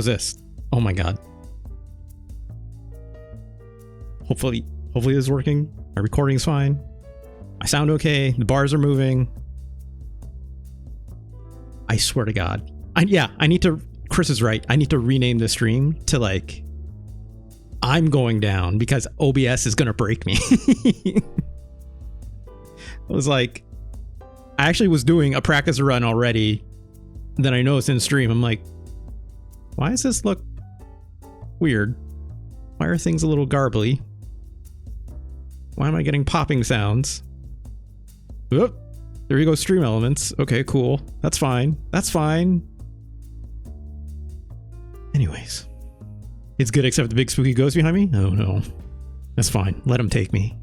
How's this? Oh my god. Hopefully this is working. My recording's fine. I sound okay. The bars are moving. I swear to God. I need to... Chris is right. I need to rename the stream to like... I'm going down because OBS is going to break me. I was like... I actually was doing a practice run already. Then I noticed in stream, I'm like... Why does this look weird? Why are things a little garbly? Why am I getting popping sounds? Oop, there you go, stream elements. Okay, cool. That's fine. That's fine. Anyways. It's good except the big spooky ghost behind me? Oh no. That's fine. Let them take me.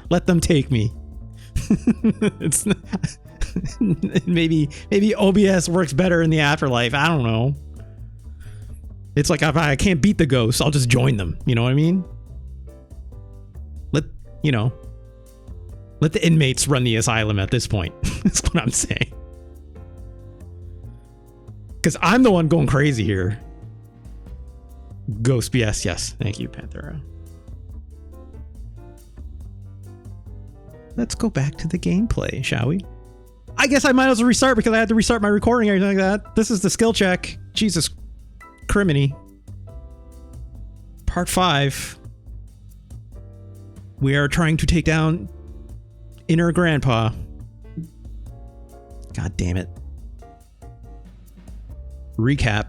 let them take me. It's maybe OBS works better in the afterlife. I don't know. It's like if I can't beat the ghosts, I'll just join them. You know what I mean? Let the inmates run the asylum at this point. That's what I'm saying. Because I'm the one going crazy here. Ghost BS, yes. Thank you, Panthera. Let's go back to the gameplay, shall we? I guess I might as well restart because I had to restart my recording or anything like that. This is the skill check. Jesus criminy. Part 5. We are trying to take down Inner Grandpa. God damn it. Recap.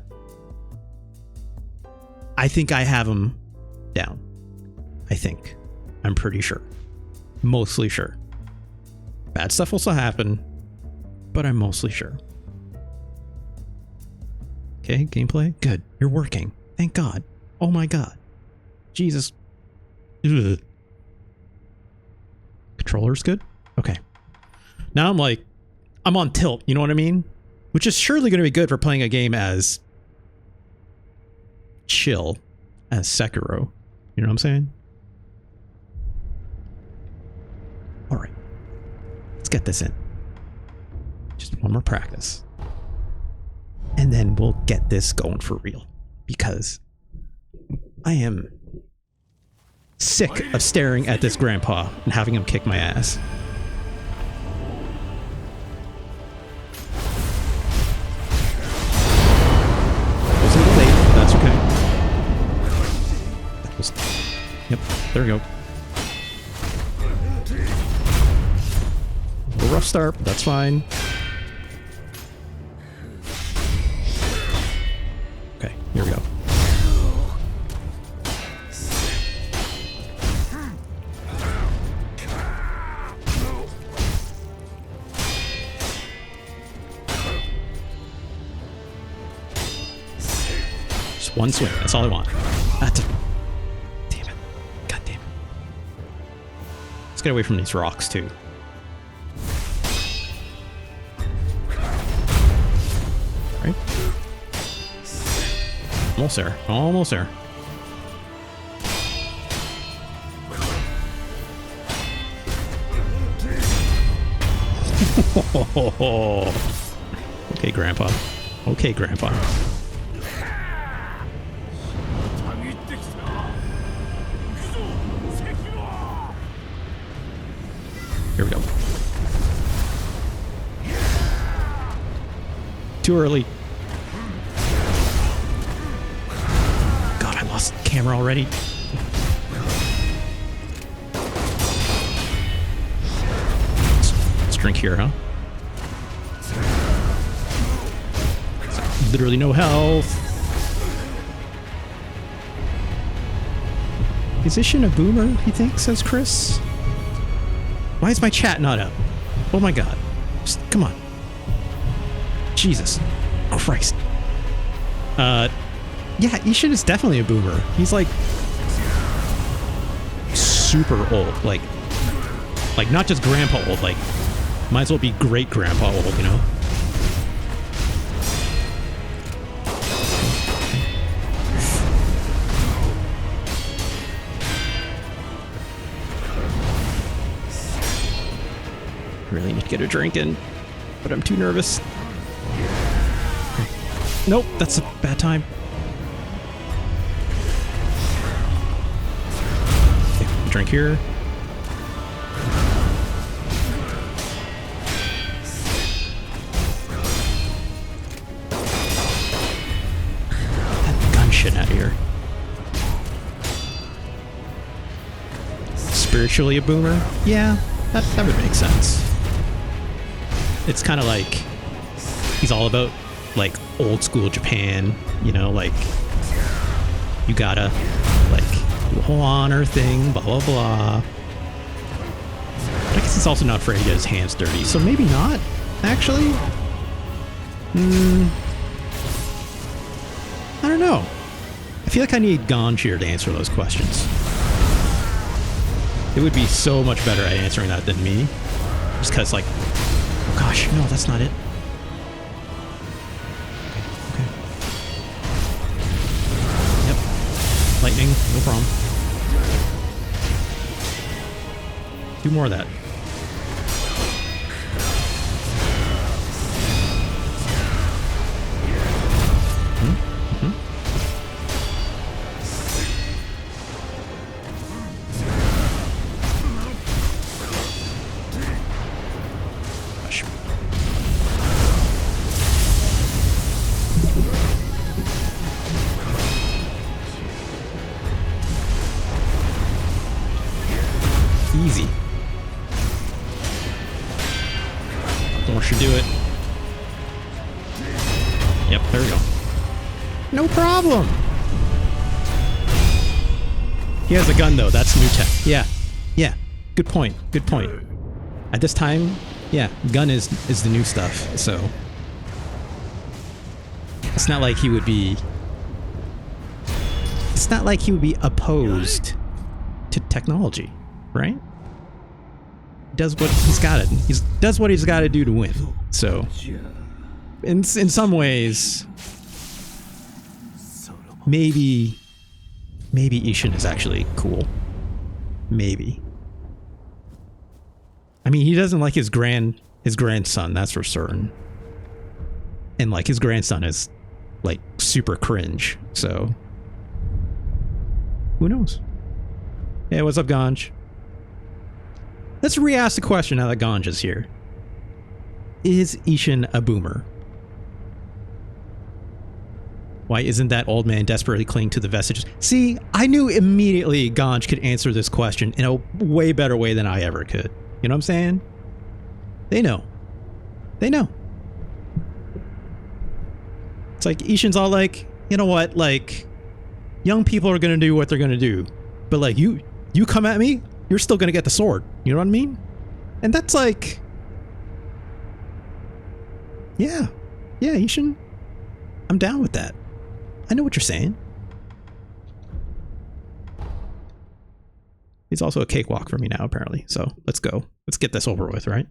I think I have him down. I think. I'm pretty sure. Mostly sure. Bad stuff will still happen, but I'm mostly sure. Okay, gameplay. Good. You're working. Thank God. Oh my God. Jesus. Ugh. Controller's good? Okay. Now I'm on tilt, you know what I mean? Which is surely going to be good for playing a game as chill as Sekiro. You know what I'm saying? Alright. Let's get this in. Just one more practice. And then we'll get this going for real. Because I am sick of staring at this grandpa and having him kick my ass. Wasn't a late, but that's okay. That was... Yep, there we go. A little rough start, but that's fine. Okay, here we go. Just one swing, that's all I want. That's it. Damn it. God damn it. Let's get away from these rocks, too. Right? Almost there. Almost there. Okay, Grandpa. Okay, Grandpa. Here we go. Too early. God, I lost the camera already. Let's drink here, huh? Literally no health. Is Isshin a boomer, he thinks, says Chris? Why is my chat not up? Oh my God. Just, come on. Jesus Christ. Yeah, Isshin is definitely a boomer. He's like super old. Like not just grandpa old, like might as well be great grandpa old, you know? Really need to get a drink in, but I'm too nervous. Nope, that's a bad time. Okay, drink here. That gun shit out of here. Spiritually a boomer? Yeah, that would make sense. It's kind of like he's all about like old school Japan, you know, like you gotta like do a whole honor thing, blah blah blah. But I guess he's also not afraid to get his hands dirty, so maybe not actually. I don't know. I feel like I need Ganjir to answer those questions. It would be so much better at answering that than me. Just because, like, oh gosh, no, that's not it. Okay. Yep. Lightning, no problem. Do more of that. Easy. Don't want you to do it. Yep, there we go. No problem. He has a gun though, that's new tech. Yeah. Yeah. Good point. Good point. At this time, yeah, gun is the new stuff, so it's not like he would be opposed to technology, right? He does what he's got to. He does what he's got to do to win. So, in some ways, maybe Isshin is actually cool. Maybe. I mean, he doesn't like his grandson, that's for certain. And like his grandson is like super cringe. So, who knows? Hey, what's up, Ganj? Let's re-ask the question now that Ganj is here. Is Isshin a boomer? Why isn't that old man desperately clinging to the vestiges? See, I knew immediately Ganj could answer this question in a way better way than I ever could. You know what I'm saying? They know. They know. It's like Isshin's all like, you know what, like, young people are gonna do what they're gonna do. But like, you come at me, you're still gonna get the sword. You know what I mean? And that's like, yeah, Isshin, I'm down with that. I know what you're saying. It's also a cakewalk for me now, apparently. So let's go. Let's get this over with, right?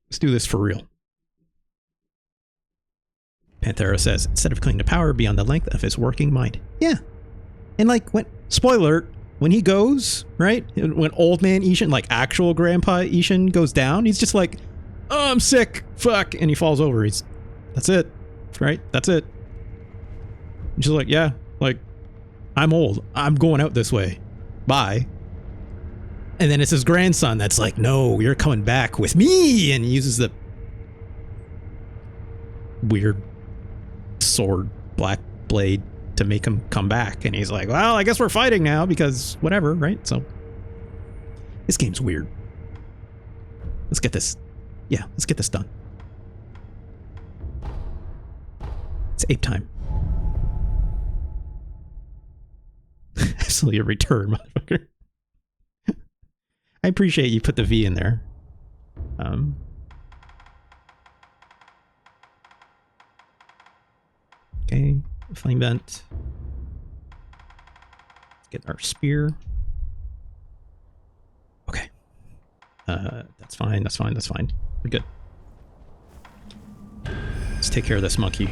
Let's do this for real. Panthera says, instead of clinging to power beyond the length of his working mind. Yeah. And like, when, spoiler alert, when he goes, right? When old man Isshin, like actual grandpa Isshin goes down, he's just like, oh, I'm sick. Fuck. And he falls over. That's it. Right? That's it. He's just like, yeah, like, I'm old. I'm going out this way. Bye. And then it's his grandson that's like, no, you're coming back with me. And he uses the weird sword, black blade to make him come back. And he's like, well, I guess we're fighting now because whatever, right? So this game's weird. Let's get this. Yeah, let's get this done. It's ape time. Absolutely a return, motherfucker. I appreciate you put the V in there. Okay, flame vent. Let's get our spear. Okay. That's fine, that's fine, that's fine. We're good. Let's take care of this monkey.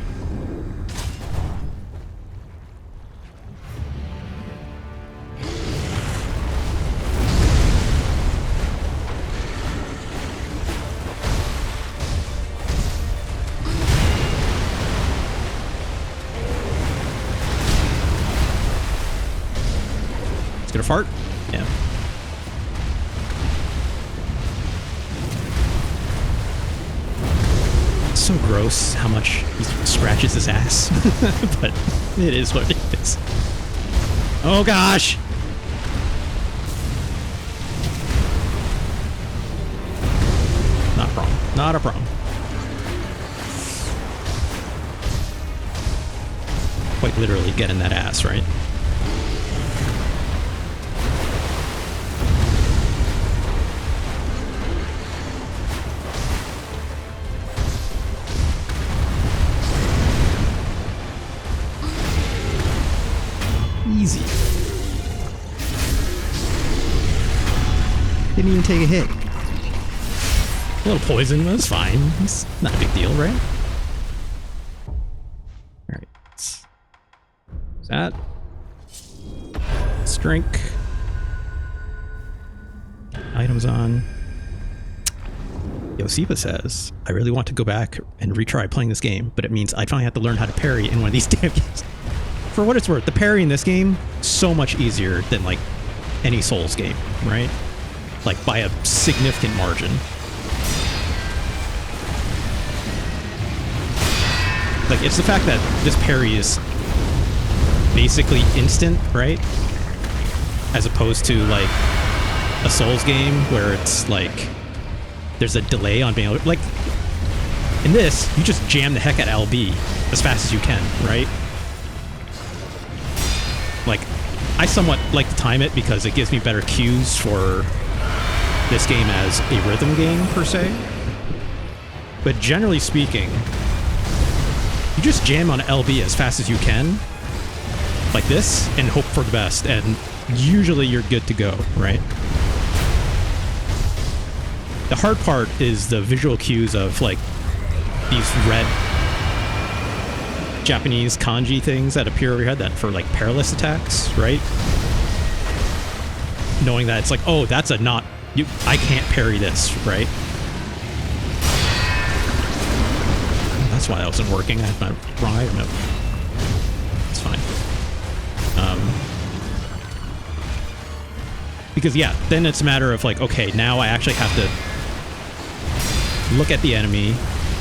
It's gonna fart? Yeah. It's so gross how much he scratches his ass. But it is what it is. Oh gosh! Not a problem. Not a problem. Quite literally get in that ass, right? Easy. Didn't even take a hit. A little poison was fine. It's not a big deal, right? Alright. That. Let's drink. Items on. Yosipa says, I really want to go back and retry playing this game, but it means I finally have to learn how to parry in one of these damn games. For what it's worth, the parry in this game, so much easier than like any Souls game, right? Like by a significant margin. Like it's the fact that this parry is basically instant, right? As opposed to like a Souls game where it's like there's a delay on being able to, like in this, you just jam the heck out of LB as fast as you can, right? Like, I somewhat like to time it because it gives me better cues for this game as a rhythm game, per se. But generally speaking, you just jam on LB as fast as you can, like this, and hope for the best, and usually you're good to go, right? The hard part is the visual cues of, like, these red Japanese kanji things that appear over your head that for like perilous attacks, right? Knowing that it's like, oh, that's a not, I can't parry this, right? That's why that wasn't working. I had my wrong item. No, it's fine. Because yeah, then it's a matter of like, okay, now I actually have to look at the enemy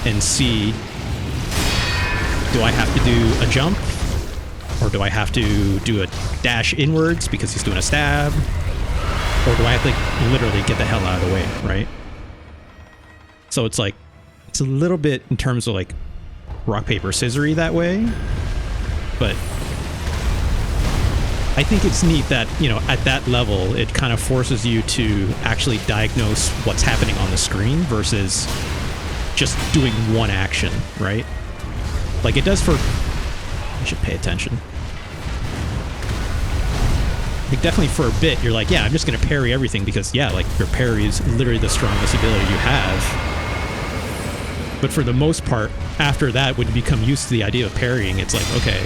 and see, do I have to do a jump? Or do I have to do a dash inwards because he's doing a stab? Or do I have to like, literally get the hell out of the way, right? So it's like, it's a little bit in terms of like rock, paper, scissory that way. But I think it's neat that, you know, at that level, it kind of forces you to actually diagnose what's happening on the screen versus just doing one action, right? Like it does for... I should pay attention. Like definitely for a bit, you're like, yeah, I'm just going to parry everything because, yeah, like your parry is literally the strongest ability you have. But for the most part, after that, when you become used to the idea of parrying, it's like, okay,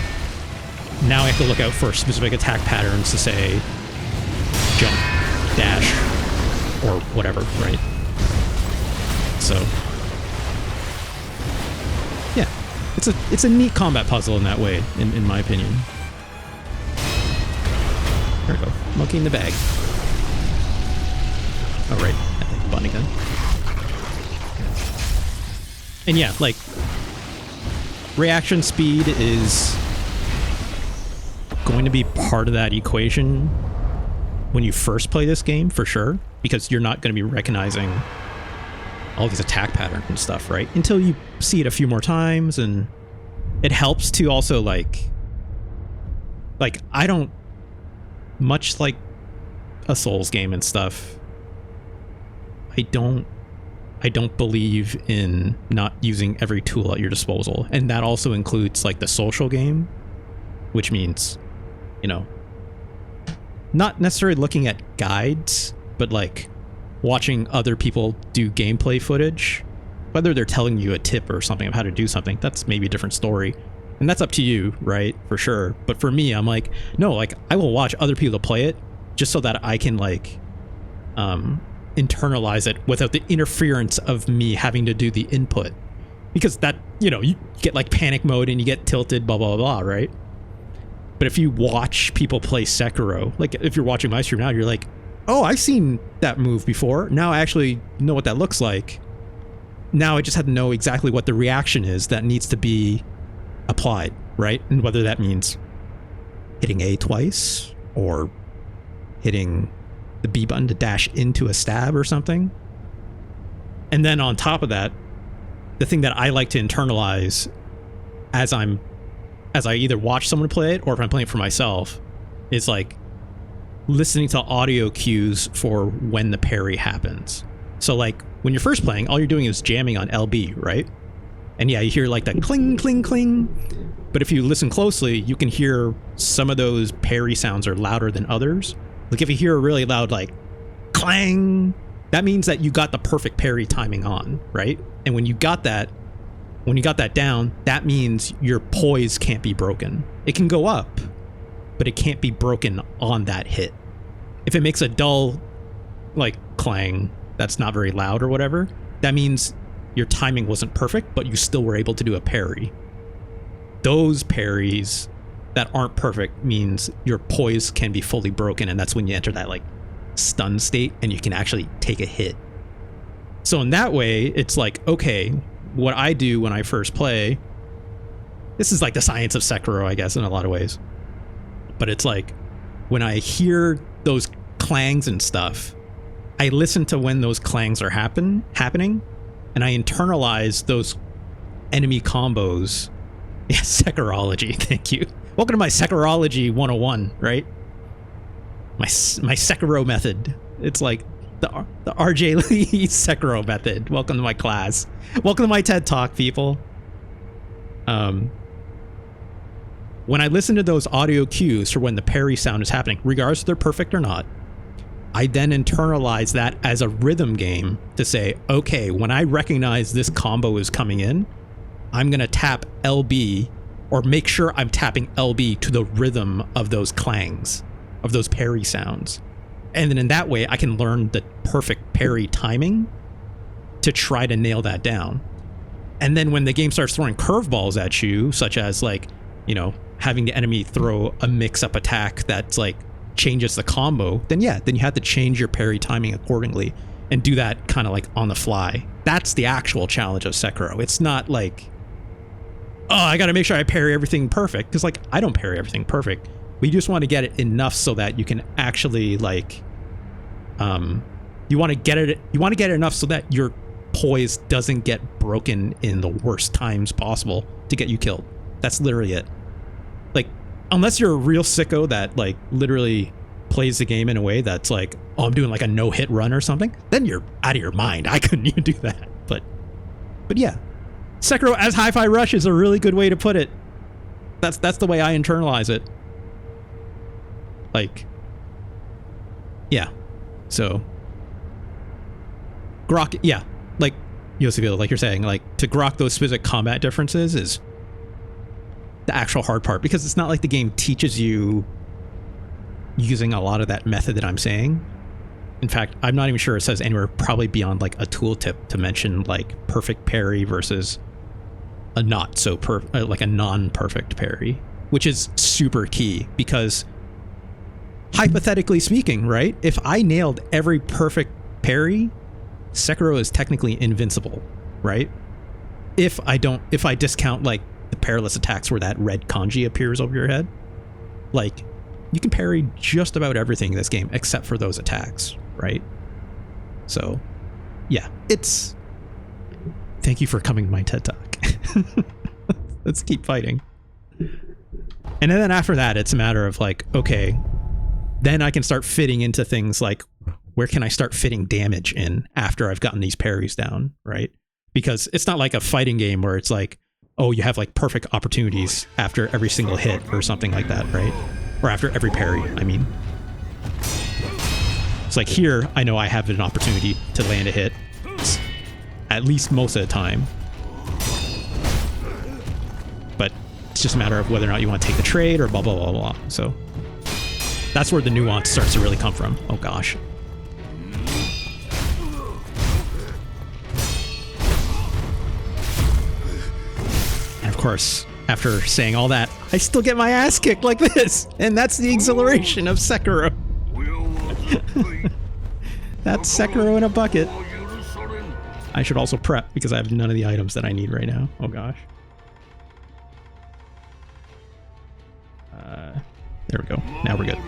now I have to look out for specific attack patterns to say jump, dash, or whatever, right? So... yeah. It's a neat combat puzzle in that way, in my opinion. There we go. Monkey in the bag. Oh, right. I think button again. And yeah, like, reaction speed is going to be part of that equation when you first play this game, for sure, because you're not going to be recognizing all these attack patterns and stuff, right? Until you see it a few more times, and it helps to also like I don't, much like a Souls game and stuff, I don't believe in not using every tool at your disposal. And that also includes like the social game, which means, you know, not necessarily looking at guides, but like watching other people do gameplay footage, whether they're telling you a tip or something of how to do something. That's maybe a different story. And that's up to you, right? For sure. But for me, I'm like, no, like I will watch other people play it just so that I can like internalize it without the interference of me having to do the input. Because that, you know, you get like panic mode and you get tilted, blah, blah, blah, right? But if you watch people play Sekiro, like if you're watching my stream now, you're like, oh, I've seen that move before. Now I actually know what that looks like. Now I just have to know exactly what the reaction is that needs to be applied, right? And whether that means hitting A twice or hitting the B button to dash into a stab or something. And then on top of that, the thing that I like to internalize as I either watch someone play it or if I'm playing it for myself is like listening to audio cues for when the parry happens. So like when you're first playing, all you're doing is jamming on LB, right? And yeah, you hear like that cling, cling, cling. But if you listen closely, you can hear some of those parry sounds are louder than others. Like if you hear a really loud like clang, that means that you got the perfect parry timing on, right? And when you got that down, that means your poise can't be broken. It can go up, but it can't be broken on that hit. If it makes a dull like clang that's not very loud or whatever, that means your timing wasn't perfect, but you still were able to do a parry. Those parries that aren't perfect means your poise can be fully broken, and that's when you enter that like stun state and you can actually take a hit. So in that way, it's like, okay, what I do when I first play, this is like the science of Sekiro, I guess, in a lot of ways. But it's like, when I hear those clangs and stuff, I listen to when those clangs are happening, and I internalize those enemy combos. Yeah, Sekirology, thank you. Welcome to my Sekirology 101, right? My Sekiro method. It's like the RJ Lee Sekiro method. Welcome to my class. Welcome to my TED Talk, people. When I listen to those audio cues for when the parry sound is happening, regardless if they're perfect or not, I then internalize that as a rhythm game to say, okay, when I recognize this combo is coming in, I'm going to tap LB or make sure I'm tapping LB to the rhythm of those clangs, of those parry sounds. And then in that way, I can learn the perfect parry timing to try to nail that down. And then when the game starts throwing curveballs at you, such as like, you know, having the enemy throw a mix-up attack that's like changes the combo, then yeah, then you have to change your parry timing accordingly and do that kind of like on the fly. That's the actual challenge of Sekiro. It's not like, oh, I got to make sure I parry everything perfect, because like I don't parry everything perfect. We just want to get it enough so that you can actually like, you want to get it enough so that your poise doesn't get broken in the worst times possible to get you killed. That's literally it. Like, unless you're a real sicko that like literally plays the game in a way that's like, oh, I'm doing like a no-hit run or something, then you're out of your mind. I couldn't even do that. But yeah, Sekiro as Hi-Fi Rush is a really good way to put it. That's the way I internalize it. Like, yeah. So, grok, yeah, like Yosefil, like you're saying, like to grok those specific combat differences is the actual hard part, because it's not like the game teaches you using a lot of that method that I'm saying. In fact, I'm not even sure it says anywhere probably beyond like a tooltip to mention like perfect parry versus a not so like a non-perfect parry, which is super key, because hypothetically speaking, right? If I nailed every perfect parry, Sekiro is technically invincible, right? If I discount like the perilous attacks where that red kanji appears over your head, like you can parry just about everything in this game except for those attacks, right? So, yeah, it's. Thank you for coming to my TED Talk. Let's keep fighting. And then after that, it's a matter of like, okay, then I can start fitting into things like, where can I start fitting damage in after I've gotten these parries down, right? Because it's not like a fighting game where it's like, oh, you have like perfect opportunities after every single hit or something like that, right? Or after every parry, I mean. It's like here, I know I have an opportunity to land a hit, at least most of the time. But it's just a matter of whether or not you want to take the trade or blah, blah, blah, blah. So that's where the nuance starts to really come from. Oh gosh. And of course, after saying all that, I still get my ass kicked like this. And that's the exhilaration of Sekiro. That's Sekiro in a bucket. I should also prep because I have none of the items that I need right now. Oh gosh. There we go. Now we're good.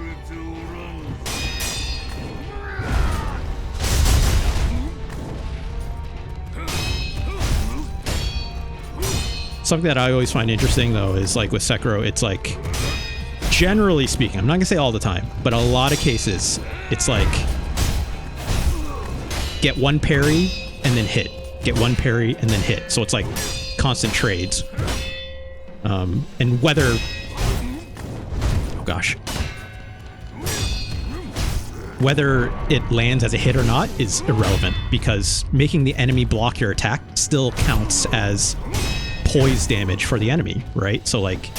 Something that I always find interesting though is like with Sekiro, it's like, generally speaking, I'm not gonna say all the time, but a lot of cases, it's like, get one parry and then hit. Get one parry and then hit. So it's like constant trades. And whether, oh gosh, whether it lands as a hit or not is irrelevant because making the enemy block your attack still counts as poise damage for the enemy, right? So like,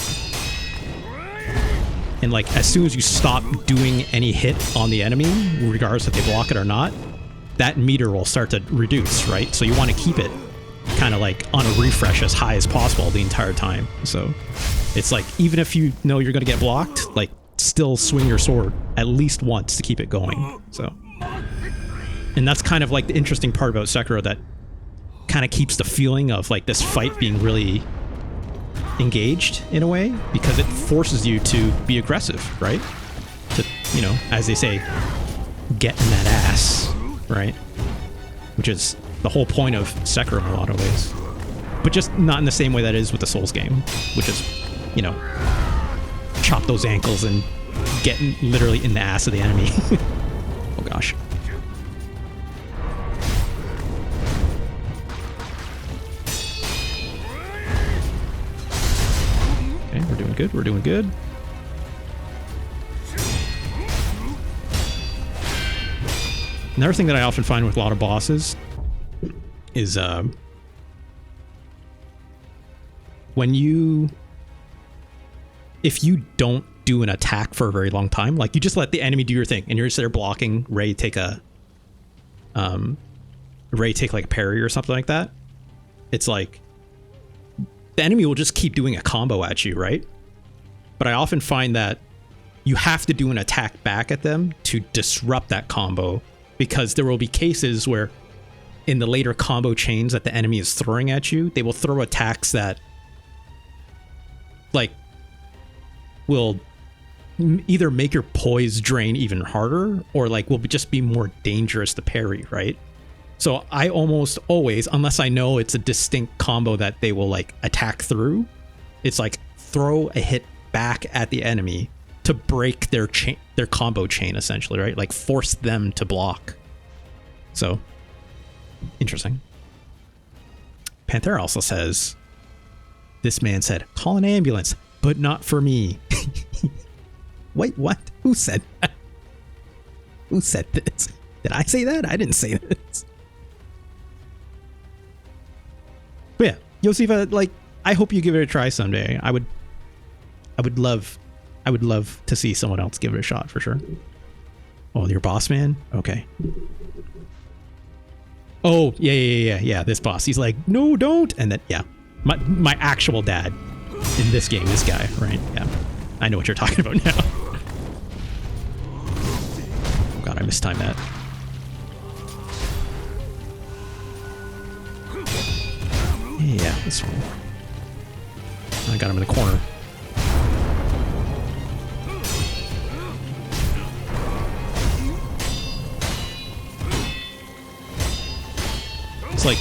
and like as soon as you stop doing any hit on the enemy, regardless if they block it or not, that meter will start to reduce, right? So you want to keep it kind of like on a refresh as high as possible the entire time. So it's like, even if you know you're going to get blocked, like still swing your sword at least once to keep it going. So, and that's kind of like the interesting part about Sekiro that kind of keeps the feeling of like this fight being really engaged in a way because it forces you to be aggressive, right? To, you know, as they say, get in that ass, right? Which is the whole point of Sekiro in a lot of ways. But just not in the same way that it is with the Souls game, which is, you know, chop those ankles and get literally in the ass of the enemy. Oh gosh. Okay, we're doing good, we're doing good. Another thing that I often find with a lot of bosses is if you don't do an attack for a very long time, like you just let the enemy do your thing and you're just there blocking, ready to take like a parry or something like that, it's like the enemy will just keep doing a combo at you, right? But I often find that you have to do an attack back at them to disrupt that combo, because there will be cases where in the later combo chains that the enemy is throwing at you, they will throw attacks that like will either make your poise drain even harder or like will just be more dangerous to parry, right? So I almost always, unless I know it's a distinct combo that they will like attack through, it's like throw a hit back at the enemy to break their chain, their combo chain, essentially, right? Like force them to block. So interesting. Panthera also says, this man said, call an ambulance, but not for me. Wait, what? Who said that? Who said this? Did I say that? I didn't say this. But yeah, Yosifa, like, I hope you give it a try someday. I would love to see someone else give it a shot for sure. Oh, your boss man? Okay. Oh, yeah, this boss. He's like, no, don't. And then, yeah, my actual dad in this game, this guy, right? Yeah, I know what you're talking about now. Oh God, I mistimed that. Yeah, that's fine. I got him in the corner. It's like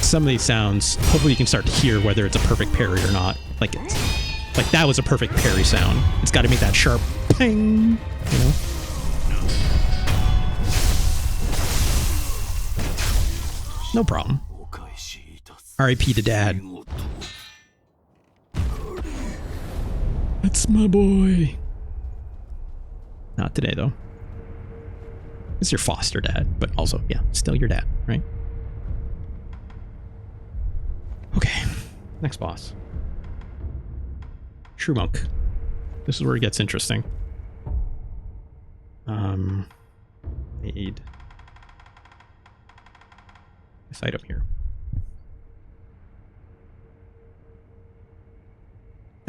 some of these sounds, hopefully you can start to hear whether it's a perfect parry or not. Like it's like that was a perfect parry sound. It's got to make that sharp ping, you know? No problem. R.I.P. to Dad. That's my boy. Not today, though. It's your foster dad, but also, yeah, still your dad, right? Okay, next boss. True Monk. This is where it gets interesting. Need this item here.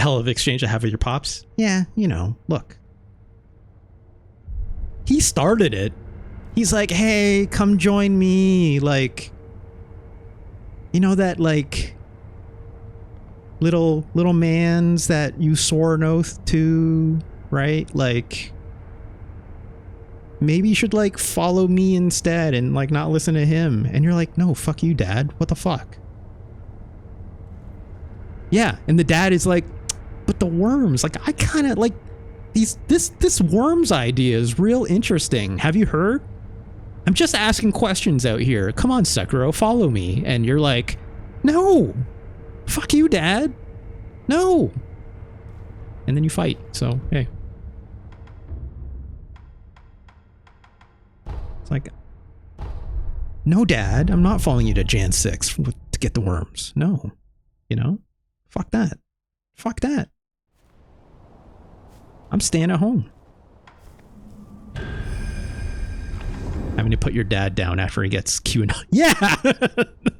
hell of exchange to have with your pops. Yeah, you know, look. He started it. He's like, hey, come join me. Like, you know that, like, little mans that you swore an oath to, right? Like, maybe you should, like, follow me instead and, like, not listen to him. And you're like, no, fuck you, Dad. What the fuck? Yeah, and the dad is like, but the worms, like, I kind of like this worms idea is real interesting. Have you heard? I'm just asking questions out here. Come on, Sekiro, follow me. And you're like, no, fuck you, Dad. No. And then you fight. So, hey. It's like, no, Dad, I'm not following you to Jan 6 to get the worms. No. You know? Fuck that. Fuck that. I'm staying at home. Having to put your dad down after he gets QAnon. Yeah!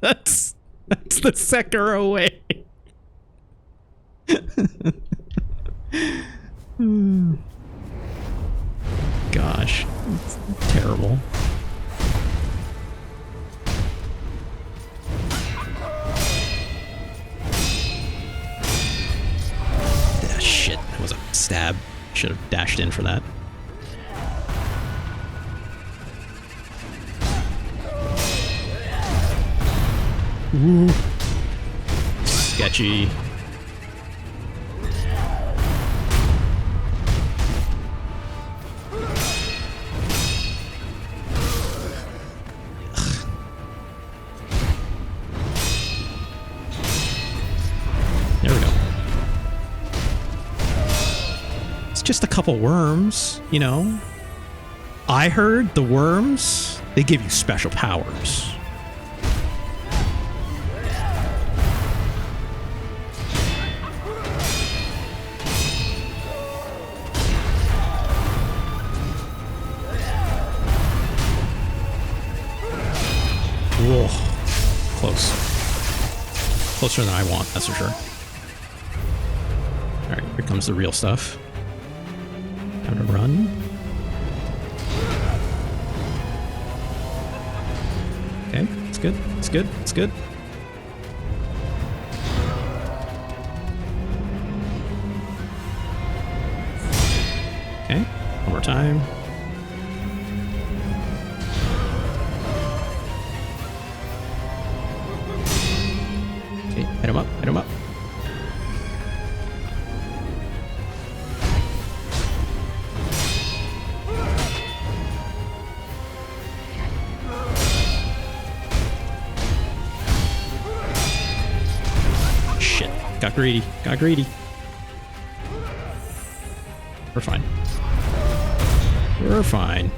That's the Sekiro way. Gosh. It's terrible. Shit, that was a stab. Should have dashed in for that. Ooh. Sketchy. There we go. Just a couple worms, you know. I heard the worms, they give you special powers. Whoa. Close. Closer than I want, that's for sure. Alright, here comes the real stuff. How to run. Okay, it's good. It's good. It's good. Okay, one more time. Okay, hit him up. Hit him up. Got greedy. Got greedy. We're fine. We're fine.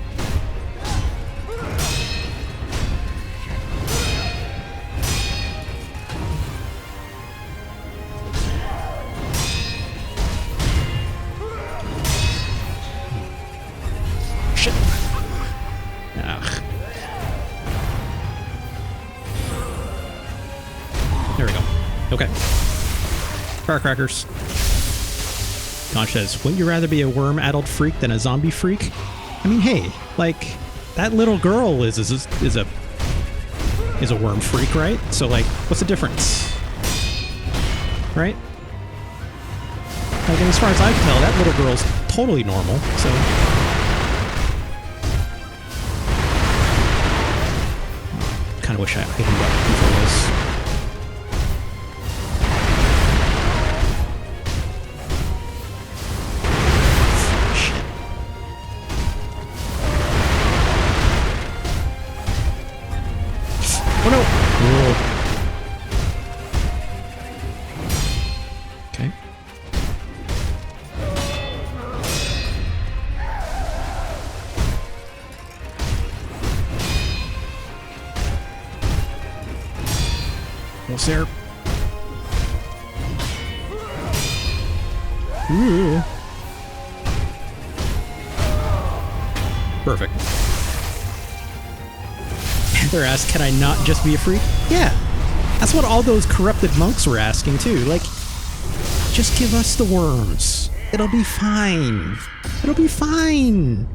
Shit. Ugh. There we go. Okay. Firecrackers. Conch says, wouldn't you rather be a worm adult freak than a zombie freak? I mean, hey, like, that little girl is a worm freak, right? So, like, what's the difference? Right? Like, and as far as I can tell, that little girl's totally normal, so... Kinda wish I hadn't got before this. There. Ooh. Perfect. They're asked, can I not just be a freak? Yeah. That's what all those corrupted monks were asking too. Like, Just give us the worms. It'll be fine. It'll be fine.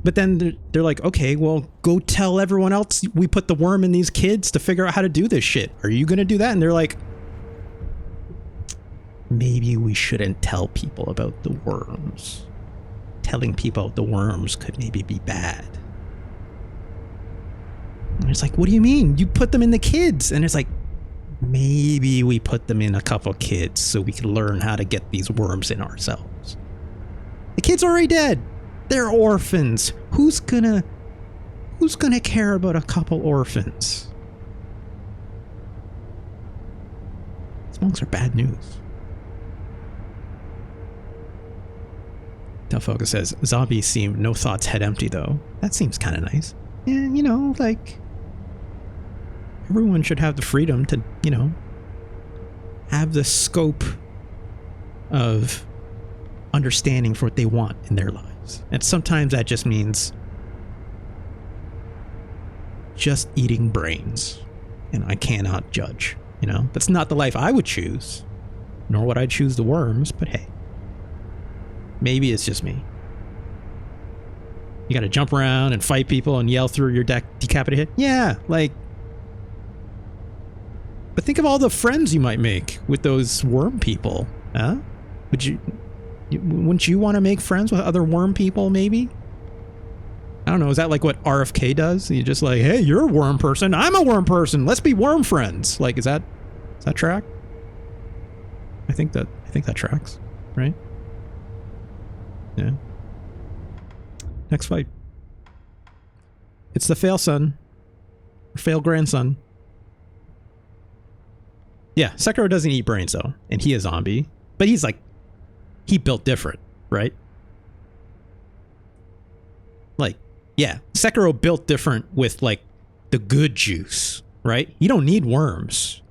But then they're like, okay, well, go tell everyone else we put the worm in these kids to figure out how to do this shit. Are you going to do that? And they're like, maybe we shouldn't tell people about the worms. Telling people about the worms could maybe be bad. And it's like, what do you mean? You put them in the kids. And it's like, maybe we put them in a couple kids so we can learn how to get these worms in ourselves. The kid's already dead. They're orphans. Who's gonna care about a couple orphans? These monks are bad news. Delphoca says, zombies seem no thoughts head empty though. That seems kind of nice. Yeah, you know, like, everyone should have the freedom to, you know, have the scope of understanding for what they want in their lives. And sometimes that just means just eating brains. And I cannot judge, you know? That's not the life I would choose, nor would I choose the worms, but hey. Maybe it's just me. You gotta jump around and fight people and yell through your decapitated head? Yeah, like... But think of all the friends you might make with those worm people, huh? Wouldn't you want to make friends with other worm people, maybe? I don't know, is that like what RFK does? You're just like, hey, you're a worm person, I'm a worm person, let's be worm friends. Like, does that track? I think that tracks, right? Yeah. Next fight. It's the fail son. Or fail grandson. Yeah, Sekiro doesn't eat brains though, and he is a zombie. But he's like, he built different, right? Like, yeah, Sekiro built different with like the good juice, right? You don't need worms.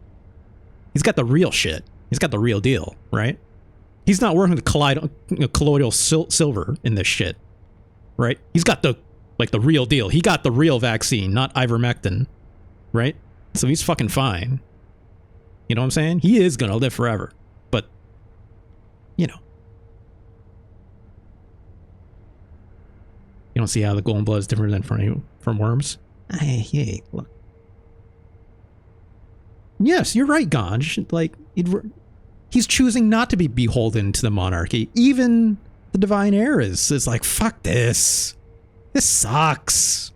He's got the real shit. He's got the real deal, right? He's not working with colloidal silver in this shit, right? He's got the real deal. He got the real vaccine, not ivermectin, right? So he's fucking fine. You know what I'm saying? He is gonna live forever, but you know, you don't see how the golden blood is different than from worms. Hey, look. Yes, you're right, Ganj. Like, he's choosing not to be beholden to the monarchy. Even the divine heir is like, fuck this. This sucks.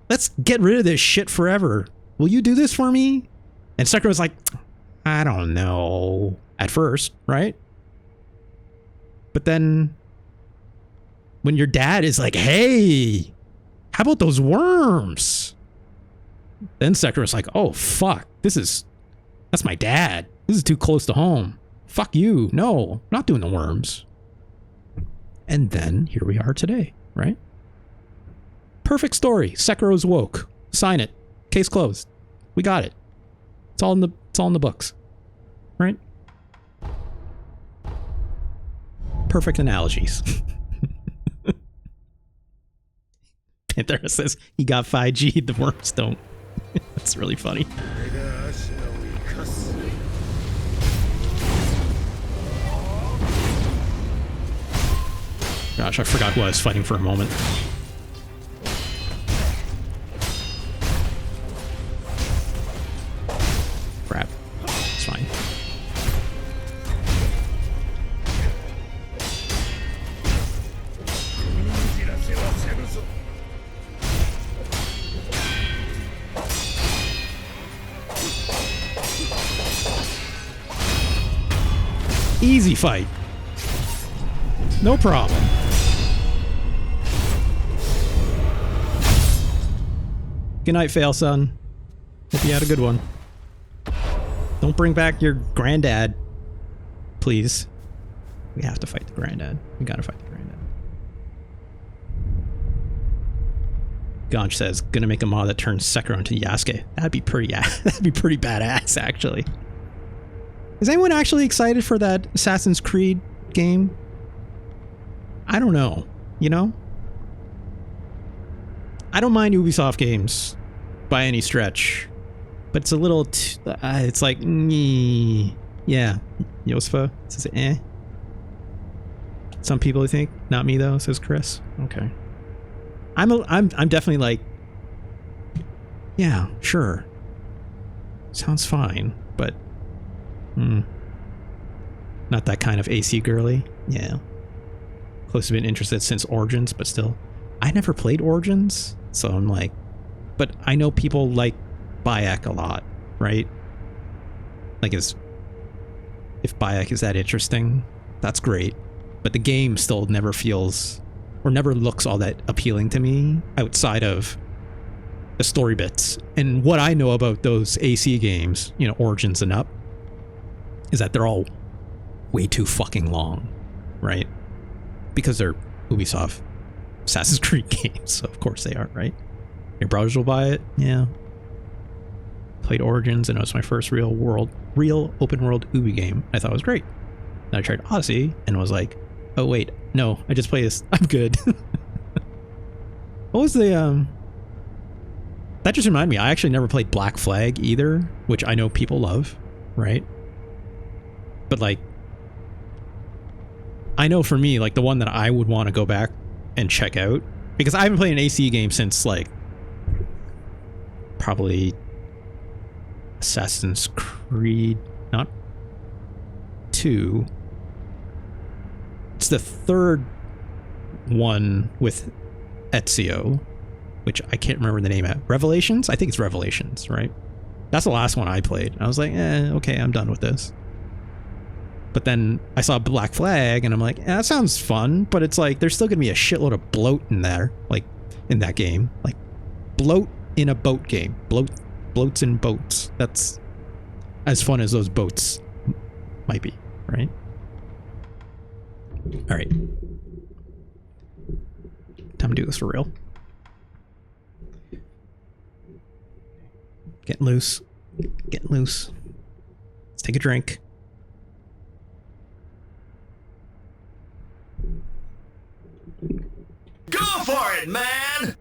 Let's get rid of this shit forever. Will you do this for me? And Sekiro's like, I don't know. At first, right? But then when your dad is like, hey, how about those worms? Then Sekiro's like, oh, fuck. That's my dad. This is too close to home. Fuck you. No, not doing the worms. And then here we are today, right? Perfect story. Sekiro's woke. Sign it. Case closed. We got it. It's all in the books, right? Perfect analogies. Panthera says he got 5G, the worms don't. That's really funny. Gosh, I forgot who I was fighting for a moment. Crap. It's fine. Easy fight. No problem. Good night, fail son. Hope you had a good one. Don't bring back your granddad, please. We have to fight the granddad. We gotta fight the granddad. Ganj says, gonna make a mod that turns Sekiro into Yasuke. That'd be pretty badass, actually. Is anyone actually excited for that Assassin's Creed game? I don't know, you know? I don't mind Ubisoft games by any stretch, but it's a little, it's like, yeah, Yosfa says eh. Some people think, not me though, says Chris. Okay. I'm definitely like, yeah, sure. Sounds fine, but not that kind of AC girly. Yeah. Close to being interested since Origins, but still. I never played Origins, so I'm like, but I know people like Bayek a lot, right? Like, if Bayek is that interesting, that's great. But the game still never feels, or never looks all that appealing to me outside of the story bits. And what I know about those AC games, you know, Origins and up, is that they're all way too fucking long, right? Because they're Ubisoft Assassin's Creed games, so of course they are, right? Your brothers will buy it, yeah. Played Origins, and it was my first real open world Ubi game. I thought it was great. Then I tried Odyssey and was like, oh wait, no, I just play this. I'm good. What was the that just reminded me, I actually never played Black Flag either, which I know people love, right? But like, I know for me, like the one that I would want to go back and check out, because I haven't played an AC game since like probably Assassin's Creed, not 2. It's the third one with Ezio, which I can't remember the name of. Revelations? I think it's Revelations, right? That's the last one I played. I was like, okay, I'm done with this. But then I saw Black Flag, and I'm like, that sounds fun, but it's like, there's still gonna be a shitload of bloat in there, like, in that game. Like, bloat in a boat game. Bloats in boats. That's as fun as those boats might be, right? Alright. Time to do this for real. Getting loose. Getting loose. Let's take a drink. Go for it, man!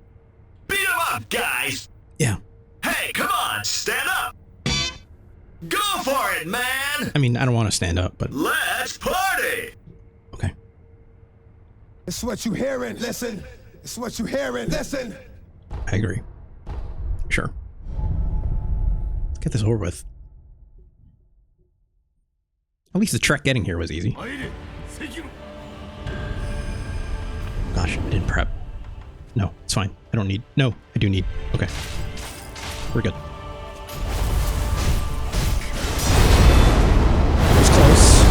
Beat 'em up, guys! Yeah. Hey, come on, stand up! Go for it, man! I mean, I don't want to stand up, but... Let's party! Okay. It's what you hearing, listen! It's what you hearing, listen! I agree. Sure. Let's get this over with. At least the trek getting here was easy. Gosh, I didn't prep. No, it's fine. I don't need... No, I do need... Okay. We're good. That was close.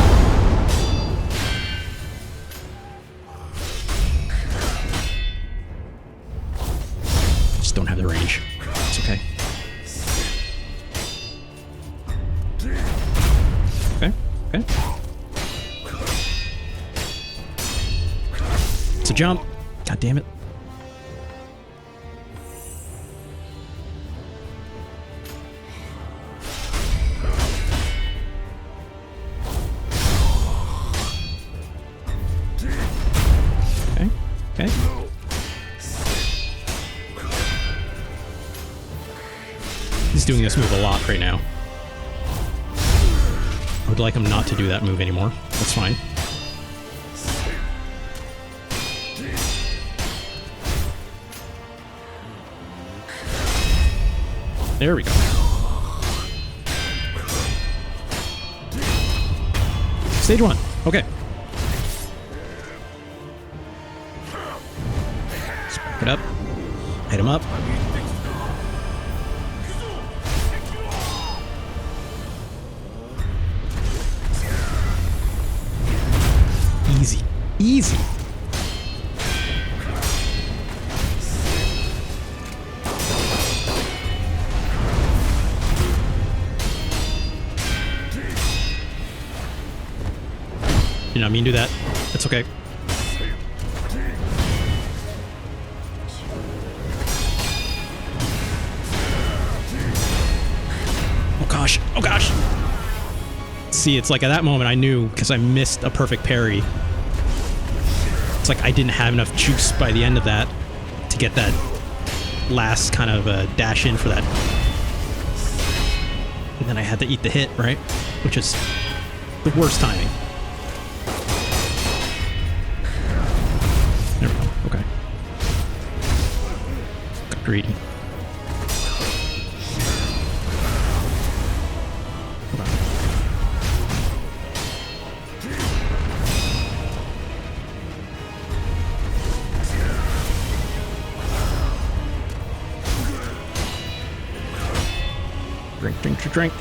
Just don't have the range. It's okay. Okay, okay. It's a jump. God damn it. Okay, okay. He's doing this move a lot right now. I would like him not to do that move anymore. That's fine. There we go. Stage 1. Okay. Let's back it up. Hit him up. Easy. Easy. Did not mean to do that. That's okay. Oh gosh. Oh gosh. See, it's like at that moment I knew, because I missed a perfect parry. It's like I didn't have enough juice by the end of that to get that last kind of dash in for that. And then I had to eat the hit, right? Which is the worst timing. There we go. Okay. Got greedy. Hold on. Drink, drink, drink, drink.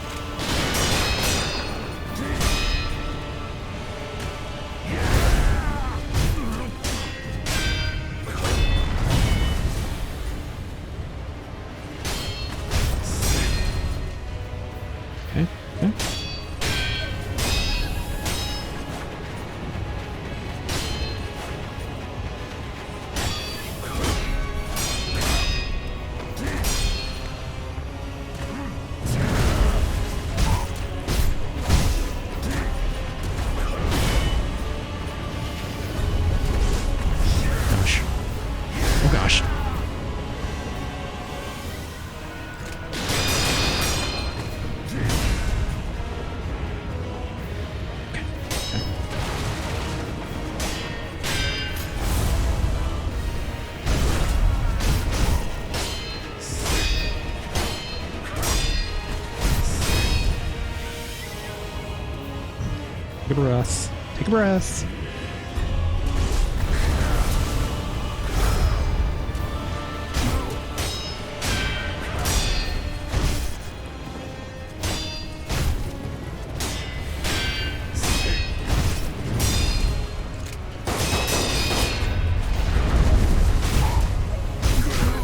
Okay, okay. Gosh. Oh gosh. Take a breath. Take a breath.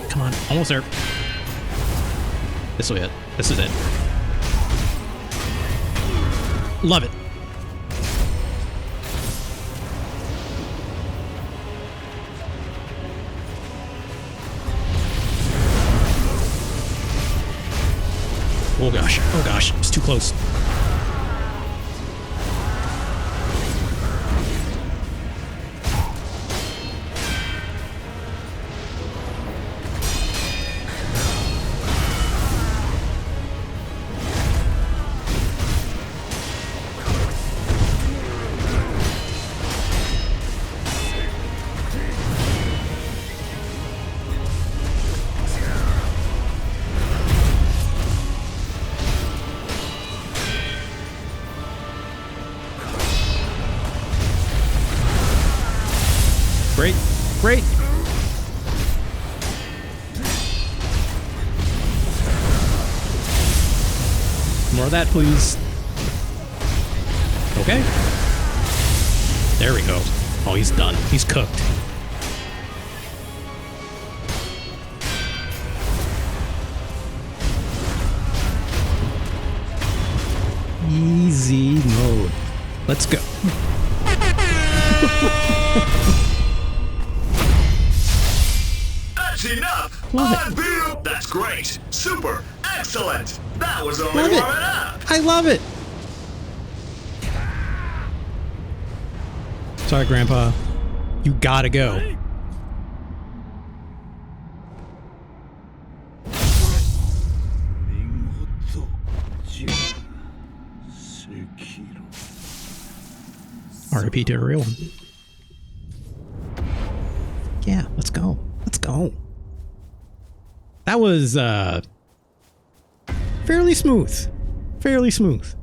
Come on, almost there. This will be it. This is it. Love it. Oh gosh, it's too close. Great, great. More of that, please. Okay. There we go. Oh, he's done. He's cooked. Easy mode. Let's go. That's enough! Love it. Unbeatable! That's great! Super! Excellent! That was only Love it. warming up! I love it. Sorry, Grandpa. You gotta go. RIP to a real one. Yeah, let's go. Let's go. That was fairly smooth. Fairly smooth.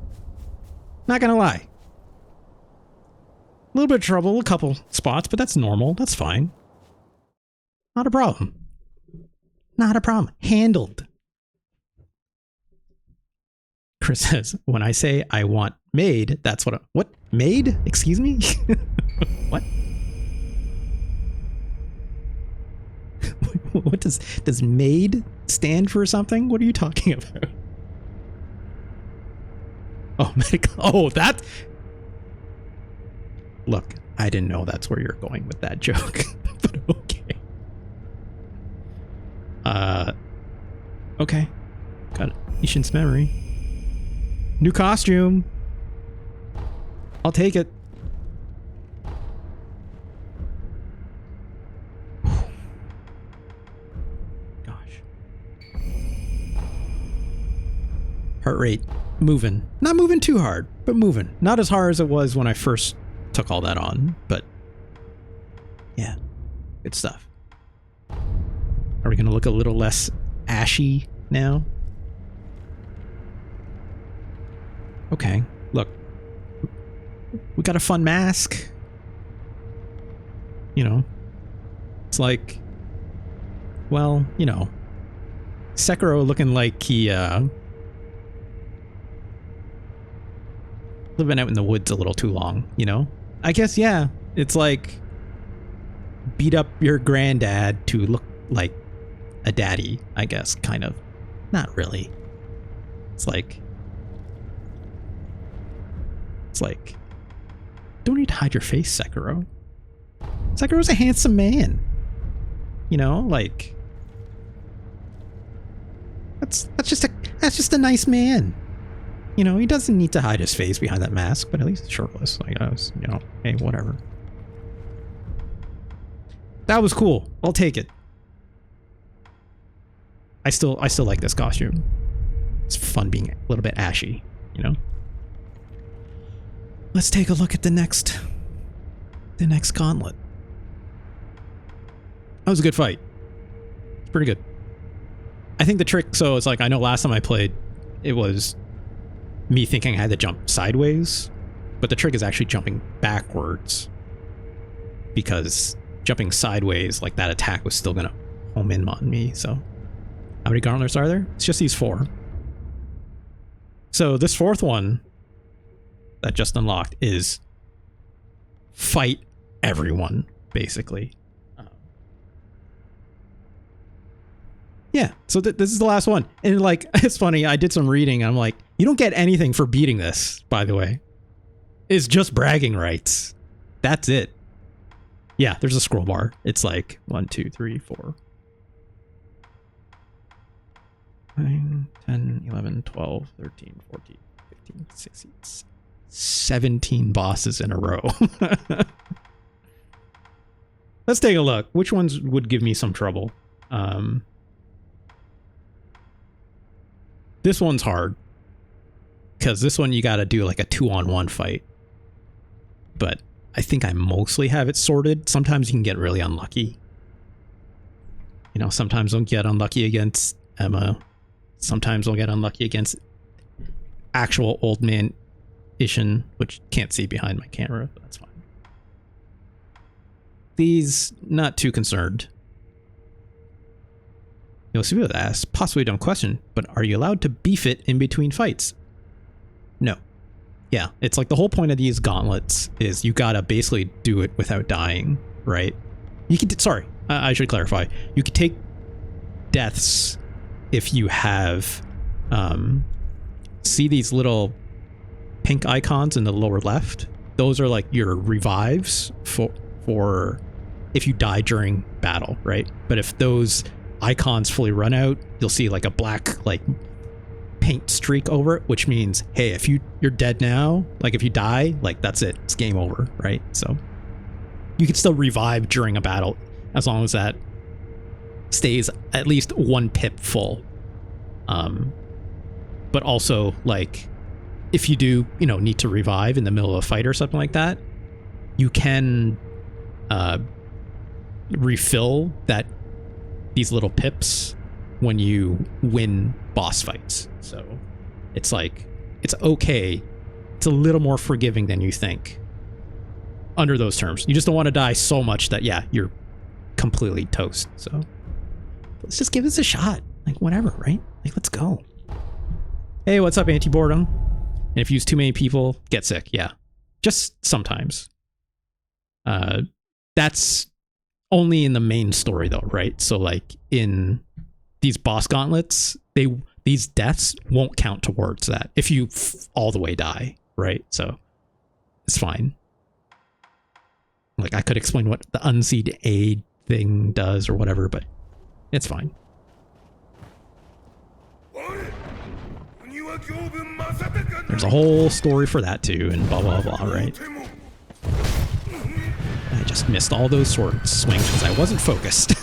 Not gonna lie. A little bit of trouble, a couple spots, but that's normal. That's fine. Not a problem. Not a problem. Handled. Chris says, when I say I want maid, that's what what? Maid? Excuse me? What? What does maid stand for something? What are you talking about? Oh, medical. Oh, that. Look, I didn't know that's where you're going with that joke, but okay. Okay. Got Ishin's memory. New costume. I'll take it. Gosh. Heart rate moving. Not moving too hard, but moving. Not as hard as it was when I first took all that on, but yeah, good stuff. Are we going to look a little less ashy now? Okay, look. We got a fun mask. You know, it's like, well, you know, Sekiro looking like he, living out in the woods a little too long, you know? I guess, yeah, it's like beat up your granddad to look like a daddy, I guess, kind of. Not really. It's like, don't need to hide your face, Sekiro. Sekiro's a handsome man. You know, like, that's just a nice man. You know, he doesn't need to hide his face behind that mask, but at least shirtless, I guess. You know, hey, whatever. That was cool. I'll take it. I still like this costume. It's fun being a little bit ashy, you know? Let's take a look at the next gauntlet. That was a good fight. It's pretty good. I think the trick, so it's like, I know last time I played, it was me thinking I had to jump sideways, but the trick is actually jumping backwards, because jumping sideways, like, that attack was still gonna home in on me. So how many gauntlets are there? It's just these 4. So this 4th one that just unlocked is fight everyone, basically. Yeah, so this is the last one. And like, it's funny, I did some reading, and I'm like, you don't get anything for beating this, by the way. It's just bragging rights. That's it. Yeah, there's a scroll bar. It's like 1, 2, 3, 4. 9, 10, 11, 12, 13, 14, 15, 16, 17 bosses in a row. Let's take a look. Which ones would give me some trouble? This one's hard, because this one you got to do like a 2-on-1 fight. But I think I mostly have it sorted. Sometimes you can get really unlucky. You know, sometimes I'll get unlucky against Emma. Sometimes I'll get unlucky against actual old man Isshin, which can't see behind my camera, but that's fine. These, not too concerned. Severance asks, possibly don't question, but are you allowed to beef it in between fights? No. Yeah, it's like the whole point of these gauntlets is you gotta basically do it without dying, right? You can, sorry, I should clarify. You can take deaths if you have, see these little pink icons in the lower left? Those are like your revives for if you die during battle, right? But if those icons fully run out, you'll see like a black like paint streak over it, which means, hey, if you're dead now, like if you die, like that's it, it's game over, right? So you can still revive during a battle as long as that stays at least 1 pip full. But also, like, if you do, you know, need to revive in the middle of a fight or something like that, you can refill these little pips when you win boss fights. So it's like, it's okay. It's a little more forgiving than you think under those terms. You just don't want to die so much that, yeah, you're completely toast. So let's just give this a shot. Like, whatever, right? Like, let's go. Hey, what's up, anti-boredom? And if you use too many people, get sick. Yeah. Just sometimes. That's only in the main story though, right? So like in these boss gauntlets, these deaths won't count towards that if you all the way die, right? So it's fine. Like I could explain what the unseed aid thing does or whatever, but it's fine. There's a whole story for that too, and blah blah blah, right? I just missed all those sword swings because I wasn't focused.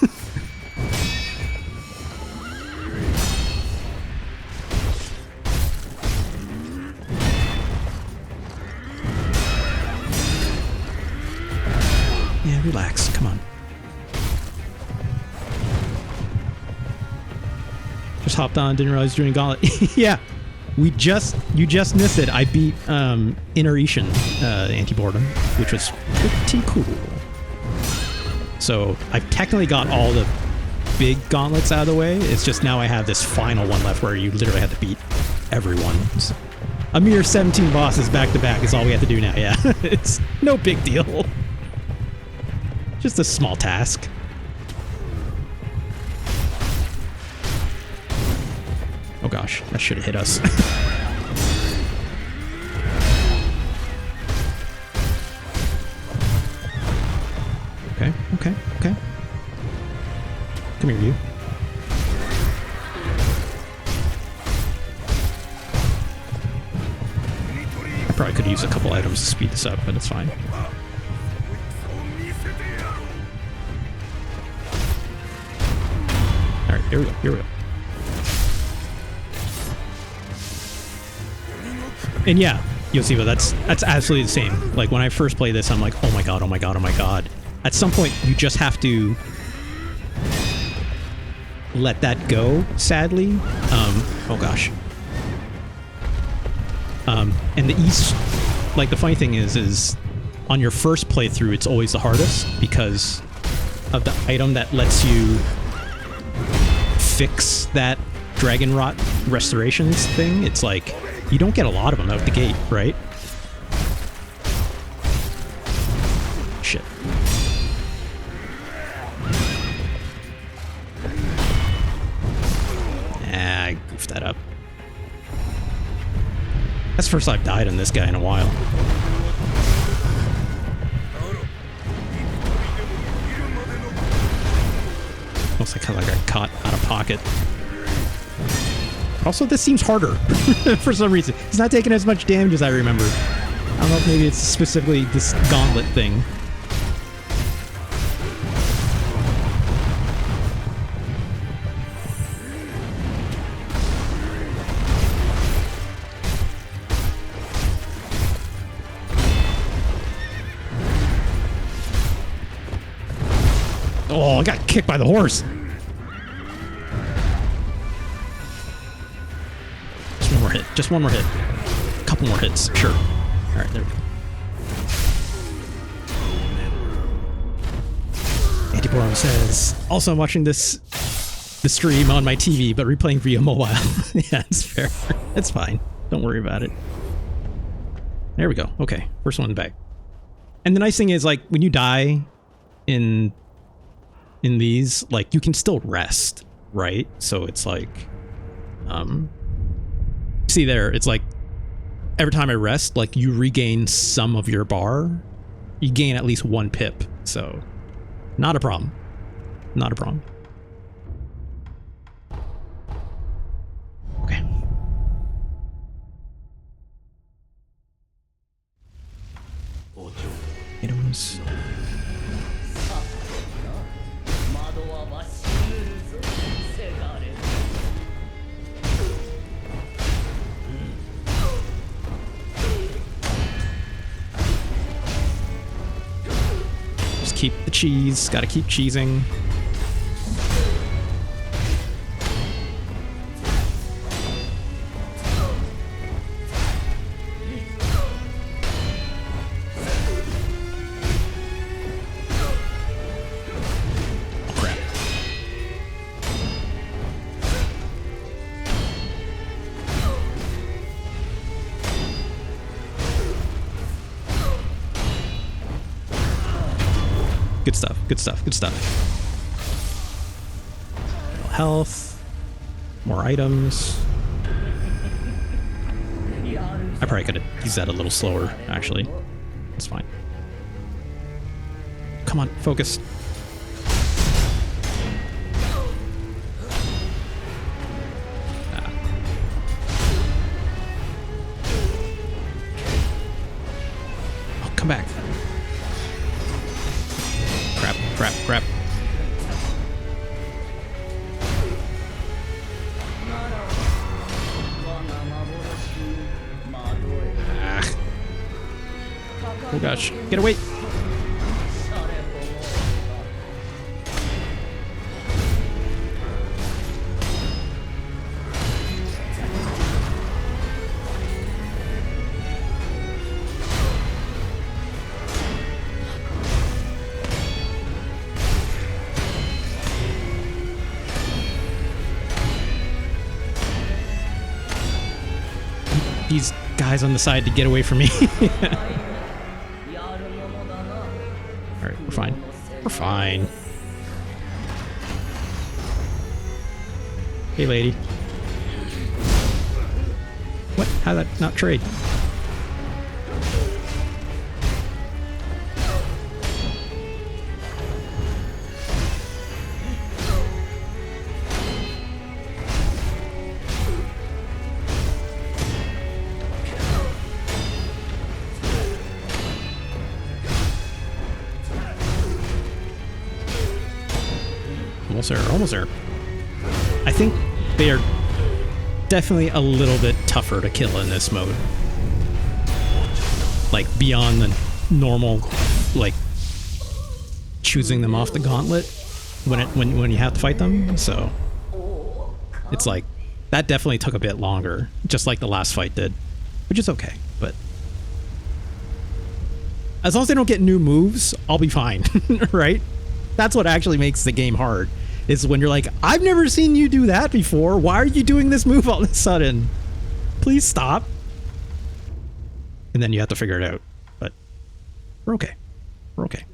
Yeah, relax. Come on. Just hopped on, didn't realize you were doing Gauntlet. Yeah, you just missed it. I beat Inner Isshin anti-boredom, which was pretty cool. So I've technically got all the big gauntlets out of the way. It's just now I have this final one left where you literally have to beat everyone. So a mere 17 bosses back to back is all we have to do now. Yeah, it's no big deal. Just a small task. Oh gosh, that should have hit us. Okay, okay, okay. Come here, you. I probably could use a couple items to speed this up, but it's fine. Alright, here we go, here we go. And yeah, Yosiva, that's absolutely the same. Like when I first played this, I'm like, oh my god, oh my god, oh my god. At some point, you just have to let that go, sadly. Oh gosh. And the East, like the funny thing is on your first playthrough, it's always the hardest because of the item that lets you fix that Dragon Rot restorations thing. It's like, you don't get a lot of them out the gate, right? Shit. Ah, I goofed that up. That's the first I've died on this guy in a while. Looks like I got caught out of pocket. Also, this seems harder for some reason. It's not taking as much damage as I remember. I don't know if maybe it's specifically this gauntlet thing. Oh, I got kicked by the horse. Just one more hit. A couple more hits, sure. Alright, there we go. Antiboron says, also I'm watching the stream on my TV, but replaying via mobile. Yeah, it's fair. It's fine. Don't worry about it. There we go. Okay, first one back. And the nice thing is, like, when you die in these, like, you can still rest, right? So it's like, see there, it's like every time I rest, like you regain some of your bar. You gain at least 1 pip, so not a problem. Not a problem. Okay. Items. Keep the cheese. Gotta keep cheesing. Oh, crap. Good stuff, good stuff, good stuff. Health. More items. I probably could have used that a little slower, actually. It's fine. Come on, focus. Oh, come back. Crap, crap, crap. Ah. Oh gosh, get away. these guys on the side to get away from me. Alright, we're fine. We're fine. Hey, lady. What? How'd that not trade? Almost there, almost there. I think they are definitely a little bit tougher to kill in this mode. Like, beyond the normal, like, choosing them off the gauntlet when you have to fight them. So, it's like, that definitely took a bit longer, just like the last fight did. Which is okay, but... as long as they don't get new moves, I'll be fine, right? That's what actually makes the game hard. Is when you're like, I've never seen you do that before. Why are you doing this move all of a sudden? Please stop. And then you have to figure it out. But we're okay. We're okay.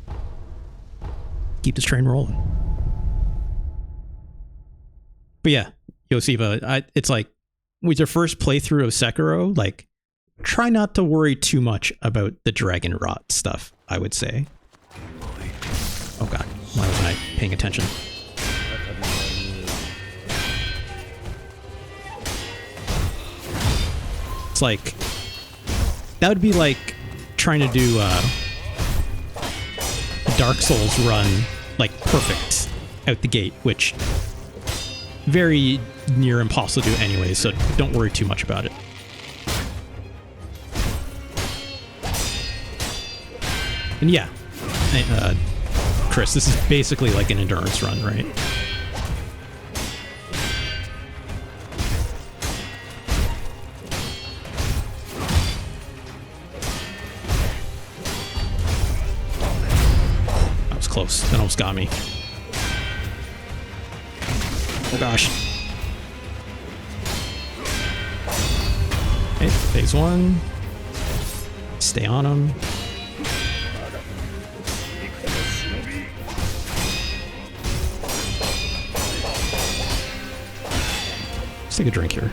Keep this train rolling. But yeah, Yosiva, it's like, with your first playthrough of Sekiro, like, try not to worry too much about the dragon rot stuff, I would say. Oh god, why wasn't I paying attention? It's like, that would be like trying to do a Dark Souls run, like, perfect out the gate, which very near impossible to do anyway, so don't worry too much about it. And yeah, Chris, this is basically like an endurance run, right? That was close. That almost got me. Oh gosh. Okay, phase one. Stay on him. Let's take a drink here.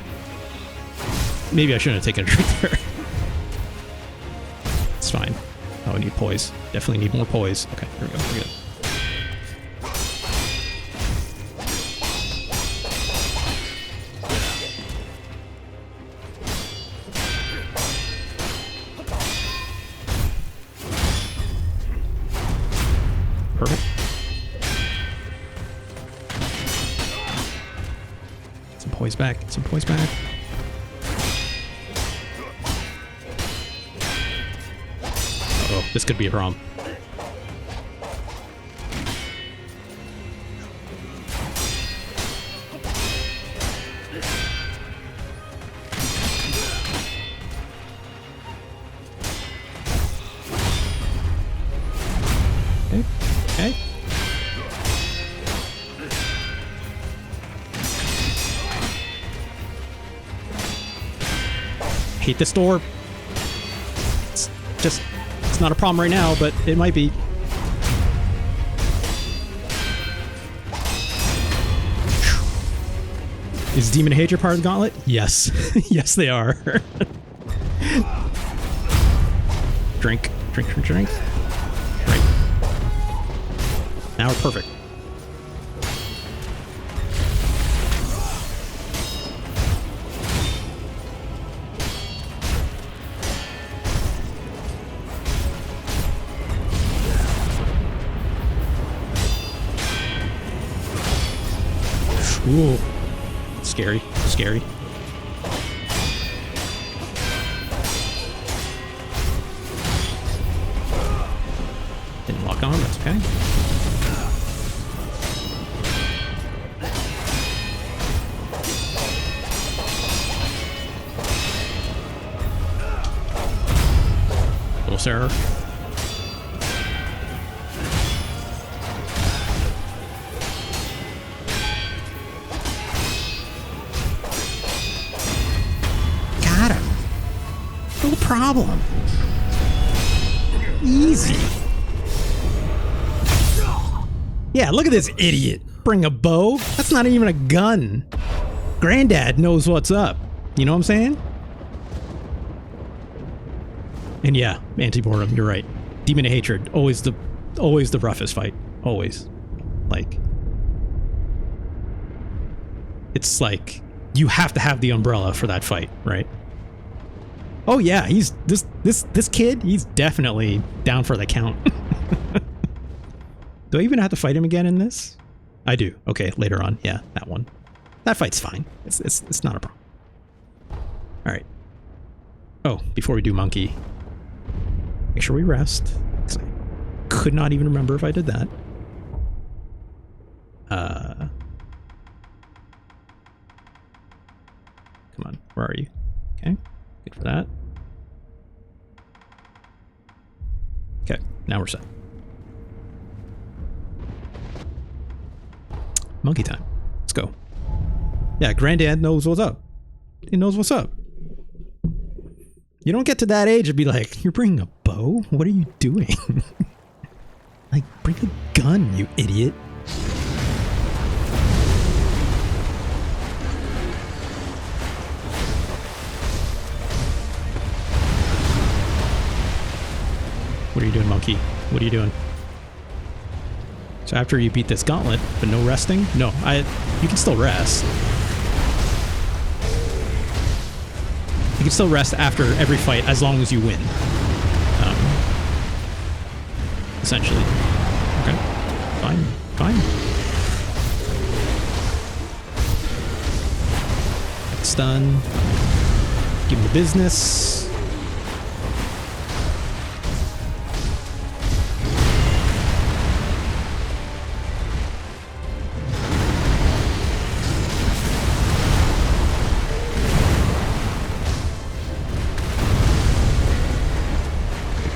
Maybe I shouldn't have taken a drink there. It's fine. Oh, I need poise. Definitely need more poise. Okay, here we go. We're good. Perfect. Some poise back. Some poise back. Uh-oh, this could be a problem. Okay. Okay. Hate this door. It's not a problem right now, but it might be. Is Demon Hatred part of the gauntlet? Yes. Yes, they are. Drink. Drink, drink, drink. Right. Now we're perfect. Ooh. Scary. Scary. Didn't lock on, that's okay. Little Sarah. problem? Easy. Yeah, look at this idiot. Bring a bow? That's not even a gun. Granddad knows what's up. You know what I'm saying? And yeah, anti-boredom, you're right. Demon of Hatred, always the roughest fight. Always. Like, it's like you have to have the umbrella for that fight, right? Oh yeah, he's this kid, he's definitely down for the count. Do I even have to fight him again in this? I do. Okay, later on. Yeah, that one. That fight's fine. It's not a problem. All right. Oh, before we do monkey, make sure we rest. 'Cause I could not even remember if I did that. Come on, where are you? Okay, good for that. Okay, now we're set. Monkey time. Let's go. Yeah, Granddad knows what's up. He knows what's up. You don't get to that age and be like, you're bringing a bow? What are you doing? Like, bring a gun, you idiot. What are you doing, monkey? What are you doing? So after you beat this gauntlet, but no resting? No, you can still rest. You can still rest after every fight as long as you win. Essentially. Okay. Fine. Fine. Stun. Give him the business.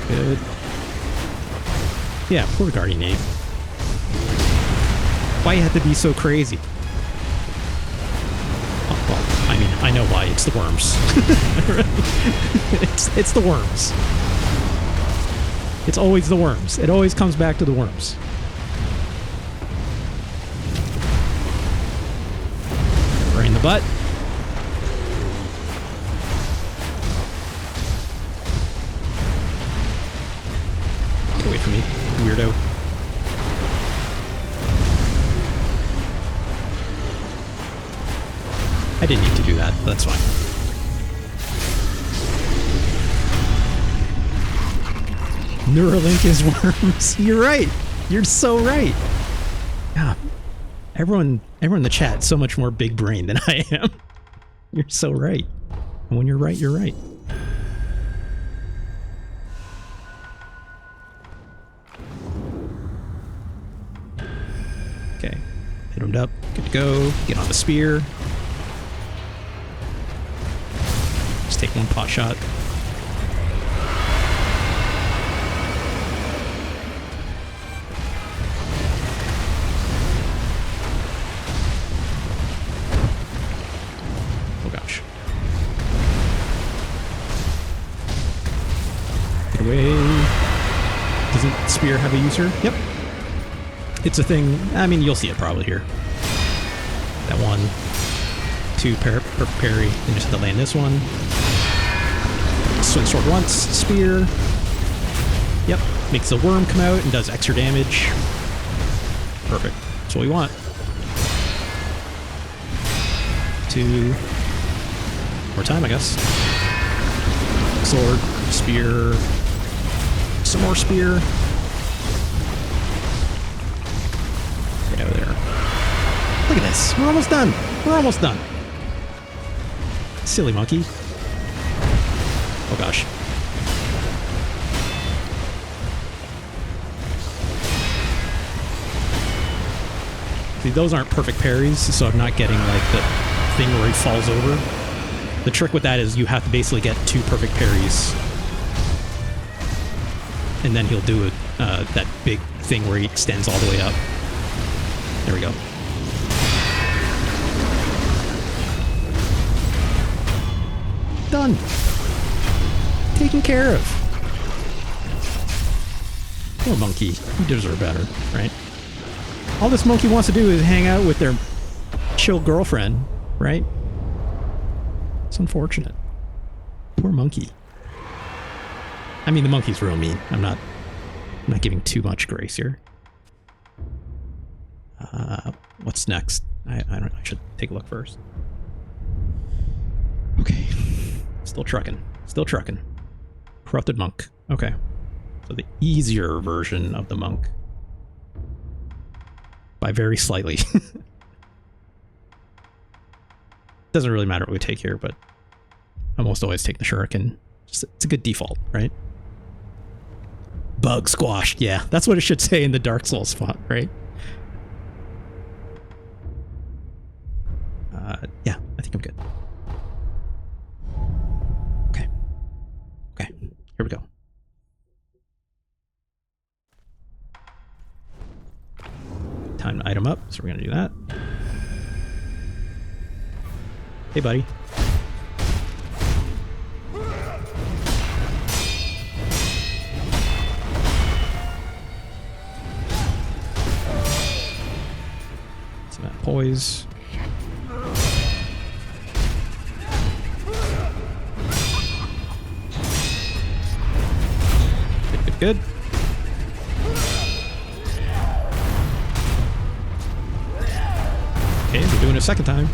Good. Yeah, poor Guardian Ape. Why you have to be so crazy? Oh, well, I mean, I know why. It's the worms. it's the worms. It's always the worms. It always comes back to the worms. Right in the butt. Get away from me, weirdo. I didn't need to do that, but that's fine. Neuralink is worms. You're right. You're so right. God, everyone in the chat so much more big brain than I am. You're so right. And when you're right, you're right. Okay. Hit him up. Good to go. Get on the spear. Just take one pot shot. Oh gosh. Get away. Doesn't spear have a user? Yep. It's a thing. I mean, you'll see it probably here. That one. Two perfect parry. And just have to land this one. Swing sword once. Spear. Yep. Makes the worm come out and does extra damage. Perfect. That's what we want. Two. More time, I guess. Sword. Spear. Some more spear. Right over there. Look at this. We're almost done. We're almost done. Silly monkey. Oh gosh. See, those aren't perfect parries, so I'm not getting like the thing where he falls over. The trick with that is you have to basically get two perfect parries. And then he'll do that big thing where he extends all the way up. There we go. Done. taken care of. Poor monkey. You deserve better, right? All this monkey wants to do is hang out with their chill girlfriend, right? It's unfortunate. Poor monkey. I mean, the monkey's real mean. I'm not giving too much grace here. What's next? I should take a look first. Okay. Still trucking. Still trucking. Corrupted monk. Okay. So the easier version of the monk. By very slightly. Doesn't really matter what we take here, but I almost always take the shuriken. It's a good default, right? Bug squashed. Yeah, that's what it should say in the Dark Souls font, right? Yeah, I think I'm good. Okay. Okay, here we go. Time to item up, so we're gonna do that. Hey, buddy. Some of that poise. Good. Okay, we're doing it a second time.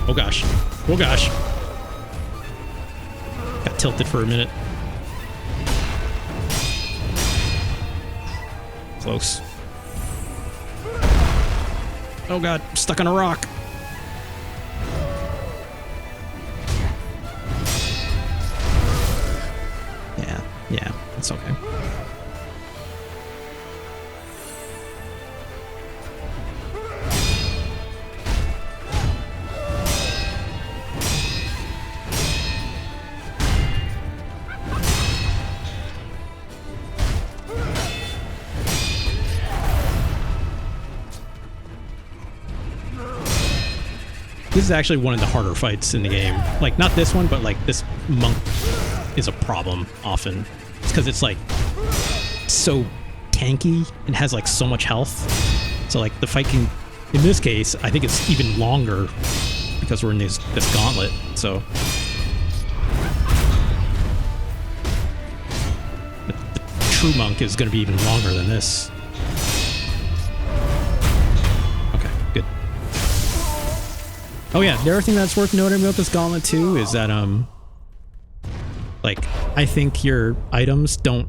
Oh gosh. Oh gosh. Got tilted for a minute. Close. Oh god, stuck on a rock. Yeah, it's okay. This is actually one of the harder fights in the game. Like, not this one, but like this monk is a problem often. It's because it's like so tanky and has like so much health. So like the fight can, in this case, I think it's even longer because we're in this gauntlet. So the true monk is going to be even longer than this. Oh yeah, the other thing that's worth noting about this gauntlet too is that like I think your items don't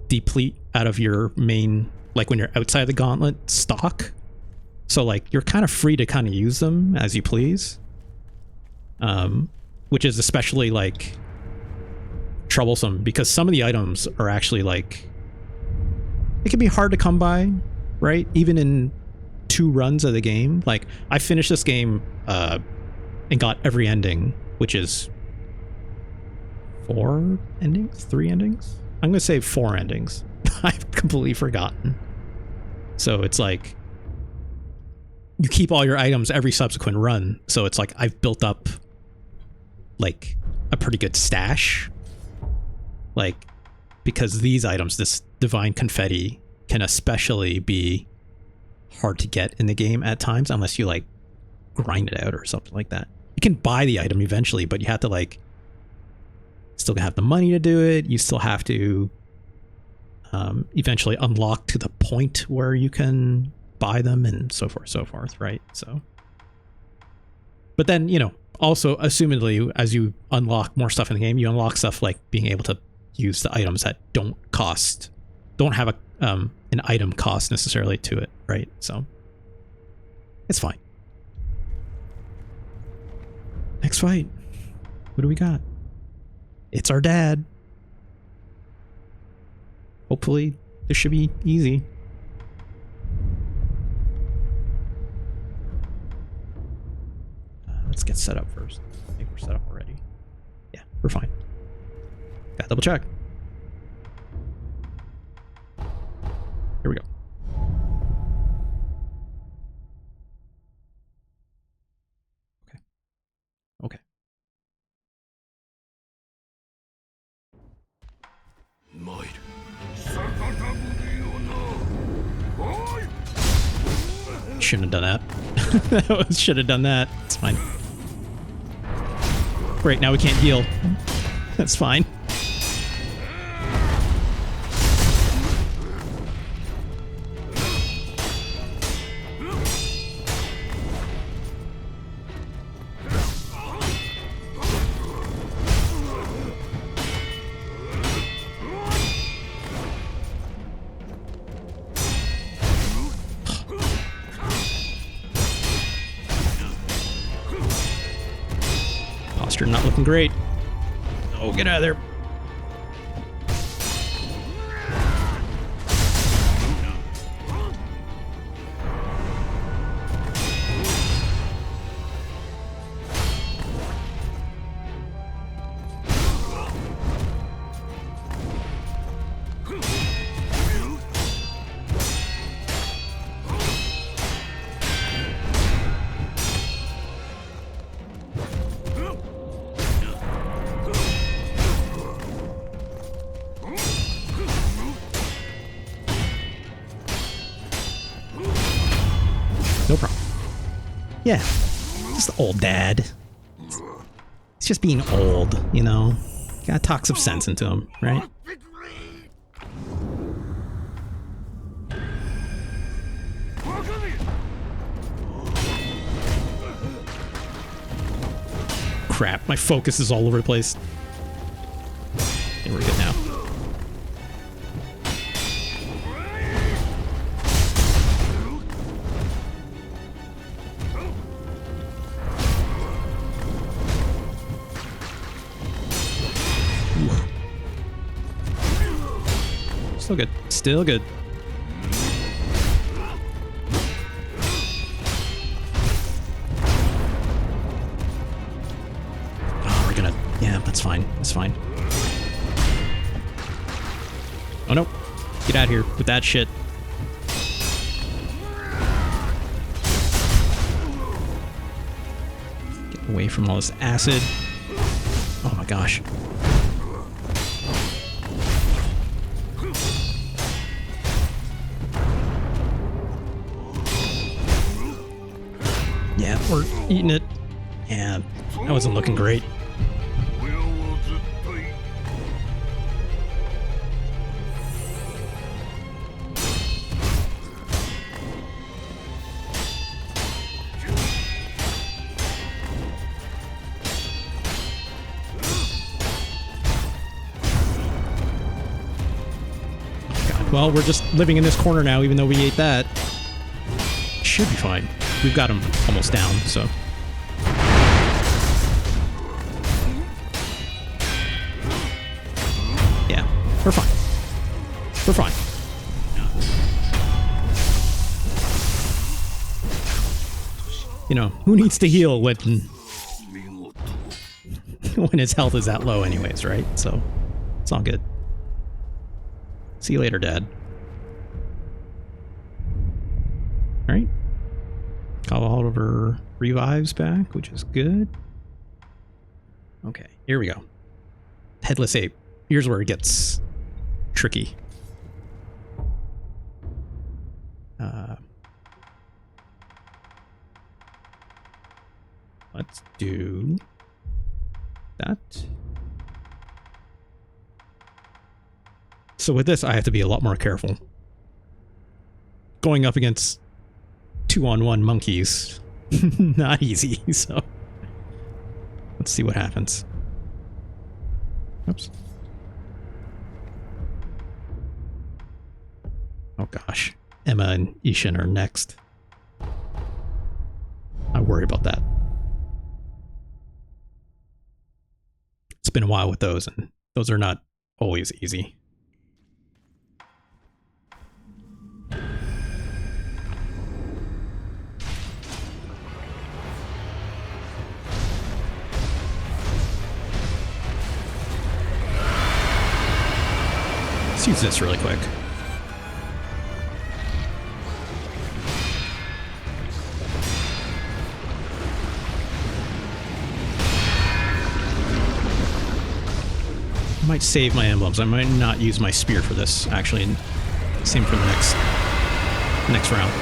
deplete out of your main, like when you're outside the gauntlet stock. So like you're kind of free to kind of use them as you please. Which is especially like troublesome because some of the items are actually like, it can be hard to come by, right? Even in 2 runs of the game. Like I finished this game and got every ending, which is 4 endings, 3 endings. I'm gonna say 4 endings. I've completely forgotten. So it's like you keep all your items every subsequent run. So it's like I've built up like a pretty good stash. Like because these items, this divine confetti, can especially be hard to get in the game at times unless you like grind it out or something like that. You can buy the item eventually, but you have to like still have the money to do it. You still have to eventually unlock to the point where you can buy them and so forth, right? So, but then, you know, also assumedly as you unlock more stuff in the game, you unlock stuff like being able to use the items that don't have a an item cost necessarily to it, right? So it's fine. Next fight. What do we got? It's our dad. hopefully this should be easy. Let's get set up first. I think we're set up already. Yeah, we're fine. Gotta double check. Here we go. Okay. Okay. Shouldn't have done that. Should have done that. It's fine. Great, now we can't heal. That's fine. Posture not looking great. Oh, get out of there. No problem. Yeah, just old dad. It's just being old, you know? Gotta talk some sense into him, right? Crap, my focus is all over the place. Okay, we're good now. Still good. Still good. Oh, we're gonna... Yeah, that's fine. That's fine. Oh, no. Get out of here with that shit. Get away from all this acid. Oh my gosh. Yeah, we're eating it. Yeah, that wasn't looking great. God, well, we're just living in this corner now, even though we ate that. Should be fine. We've got him almost down, so. Yeah, we're fine. We're fine. You know, who needs to heal when his health is that low anyways, right? So, it's all good. See you later, Dad. All right. Call Oliver revives back, which is good. Okay, here we go. Headless ape. Here's where it gets tricky. Let's do that. So with this, I have to be a lot more careful. Going up against 2-on-1 monkeys, not easy, so let's see what happens. Oops. Oh gosh, Emma and Isshin are next. I worry about that. It's been a while with those, and those are not always easy. Let's use this really quick. I might save my emblems. I might not use my spear for this, actually. Same for the next round.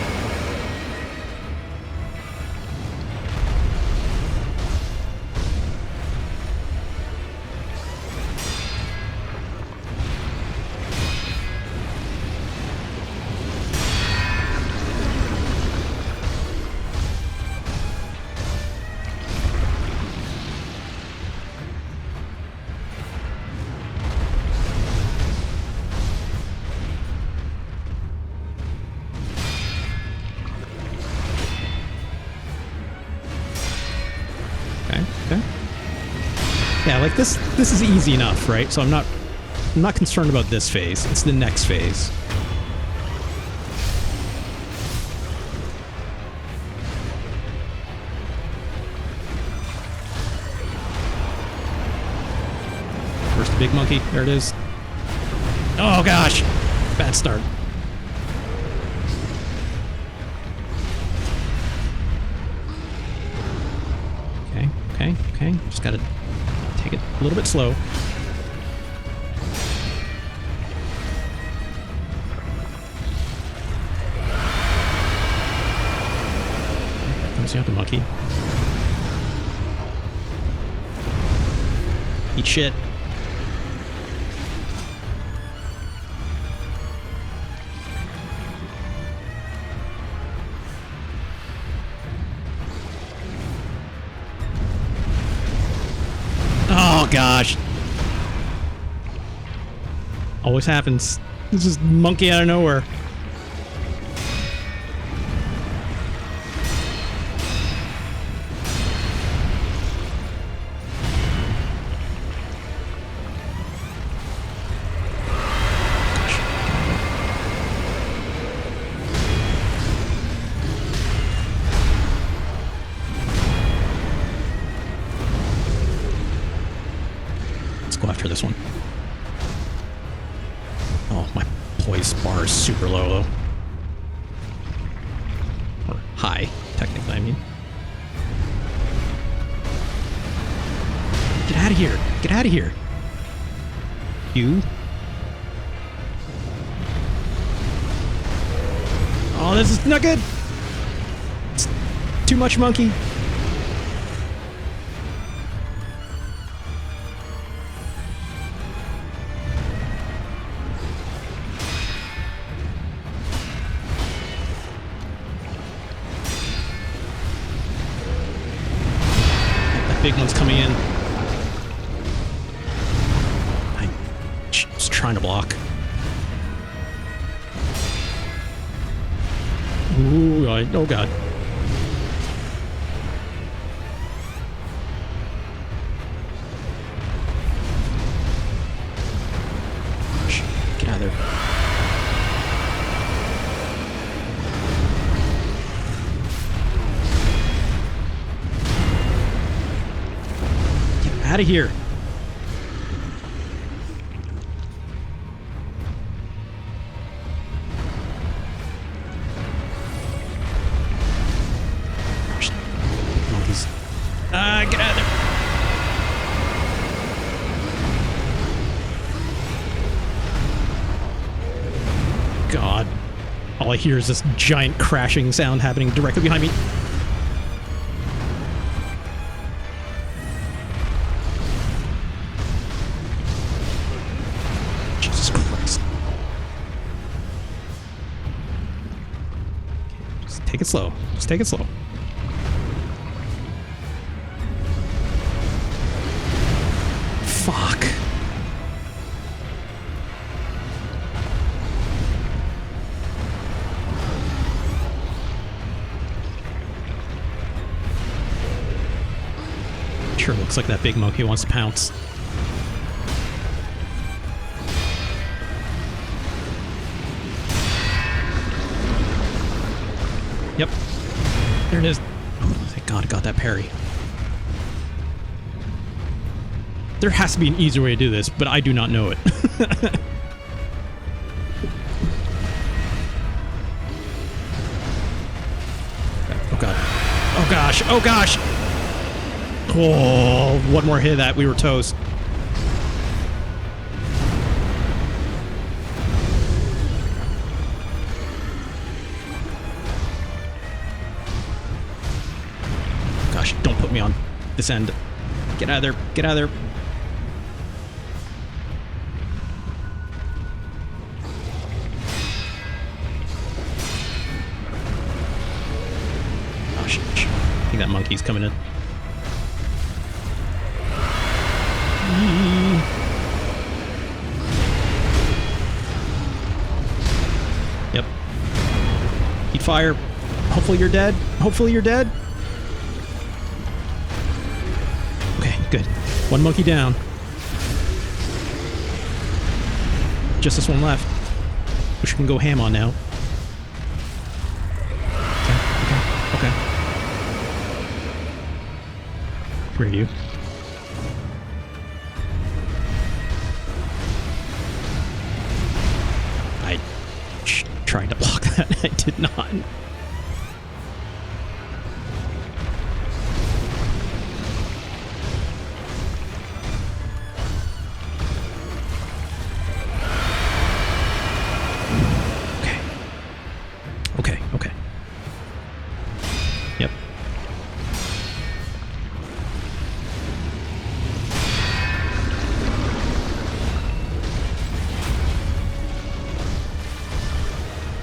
Yeah, like this is easy enough, right? So I'm not concerned about this phase. It's the next phase. Where's the big monkey? There it is. Oh gosh! Bad start. Okay. Just gotta take it a little bit slow. Comes the other monkey. Eat shit. Oh gosh. Always happens. This is monkey out of nowhere. Go after this one. Oh, my poise bar is super low, though. Or high, technically, I mean. Get out of here! Get out of here! You. Oh, this is not good! It's too much monkey. Big one's coming in. I was trying to block. Ooh, oh god. Get out of there. Out of here. Monkeys. Get out of there. God. All I hear is this giant crashing sound happening directly behind me. Take it slow. Just take it slow. Fuck. Sure looks like that big monkey wants to pounce. Yep. There it is. Oh, thank God I got that parry. There has to be an easier way to do this, but I do not know it. gosh. Oh gosh. Oh, one more hit of that, we were toast. Gosh, don't put me on this end. Get out of there. Get out of there. Oh, shit. I think that monkey's coming in. Yep. Heat fire. Hopefully you're dead. Hopefully you're dead. Okay, good. One monkey down. Just this one left. Which we can go ham on now. Okay. Where are you? I tried to block that. I did not. Okay. Yep.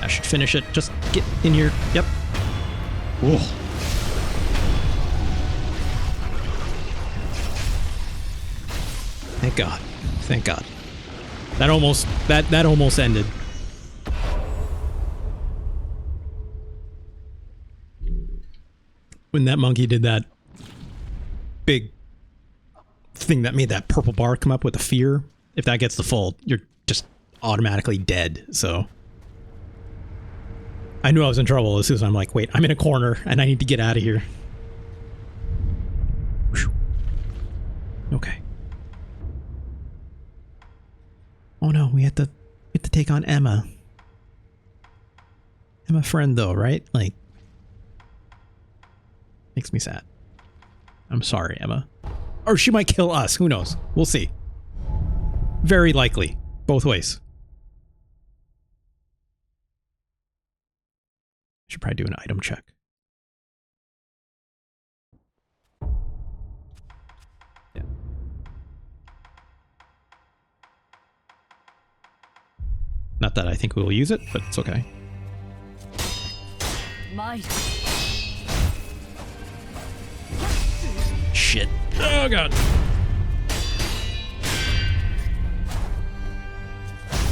I should finish it. Just get in here. Yep. Whoa. Thank God. Thank God. That almost ended. When that monkey did that big thing that made that purple bar come up with the fear, if that gets the full, you're just automatically dead. So I knew I was in trouble as soon as I'm like, wait, I'm in a corner and I need to get out of here. Whew. Okay. Oh no, we have to take on Emma. Emma friend though, right? Like, makes me sad. I'm sorry, Emma. Or she might kill us. Who knows? We'll see. Very likely. Both ways. Should probably do an item check. Yeah. Not that I think we will use it, but it's okay. Shit. Oh god.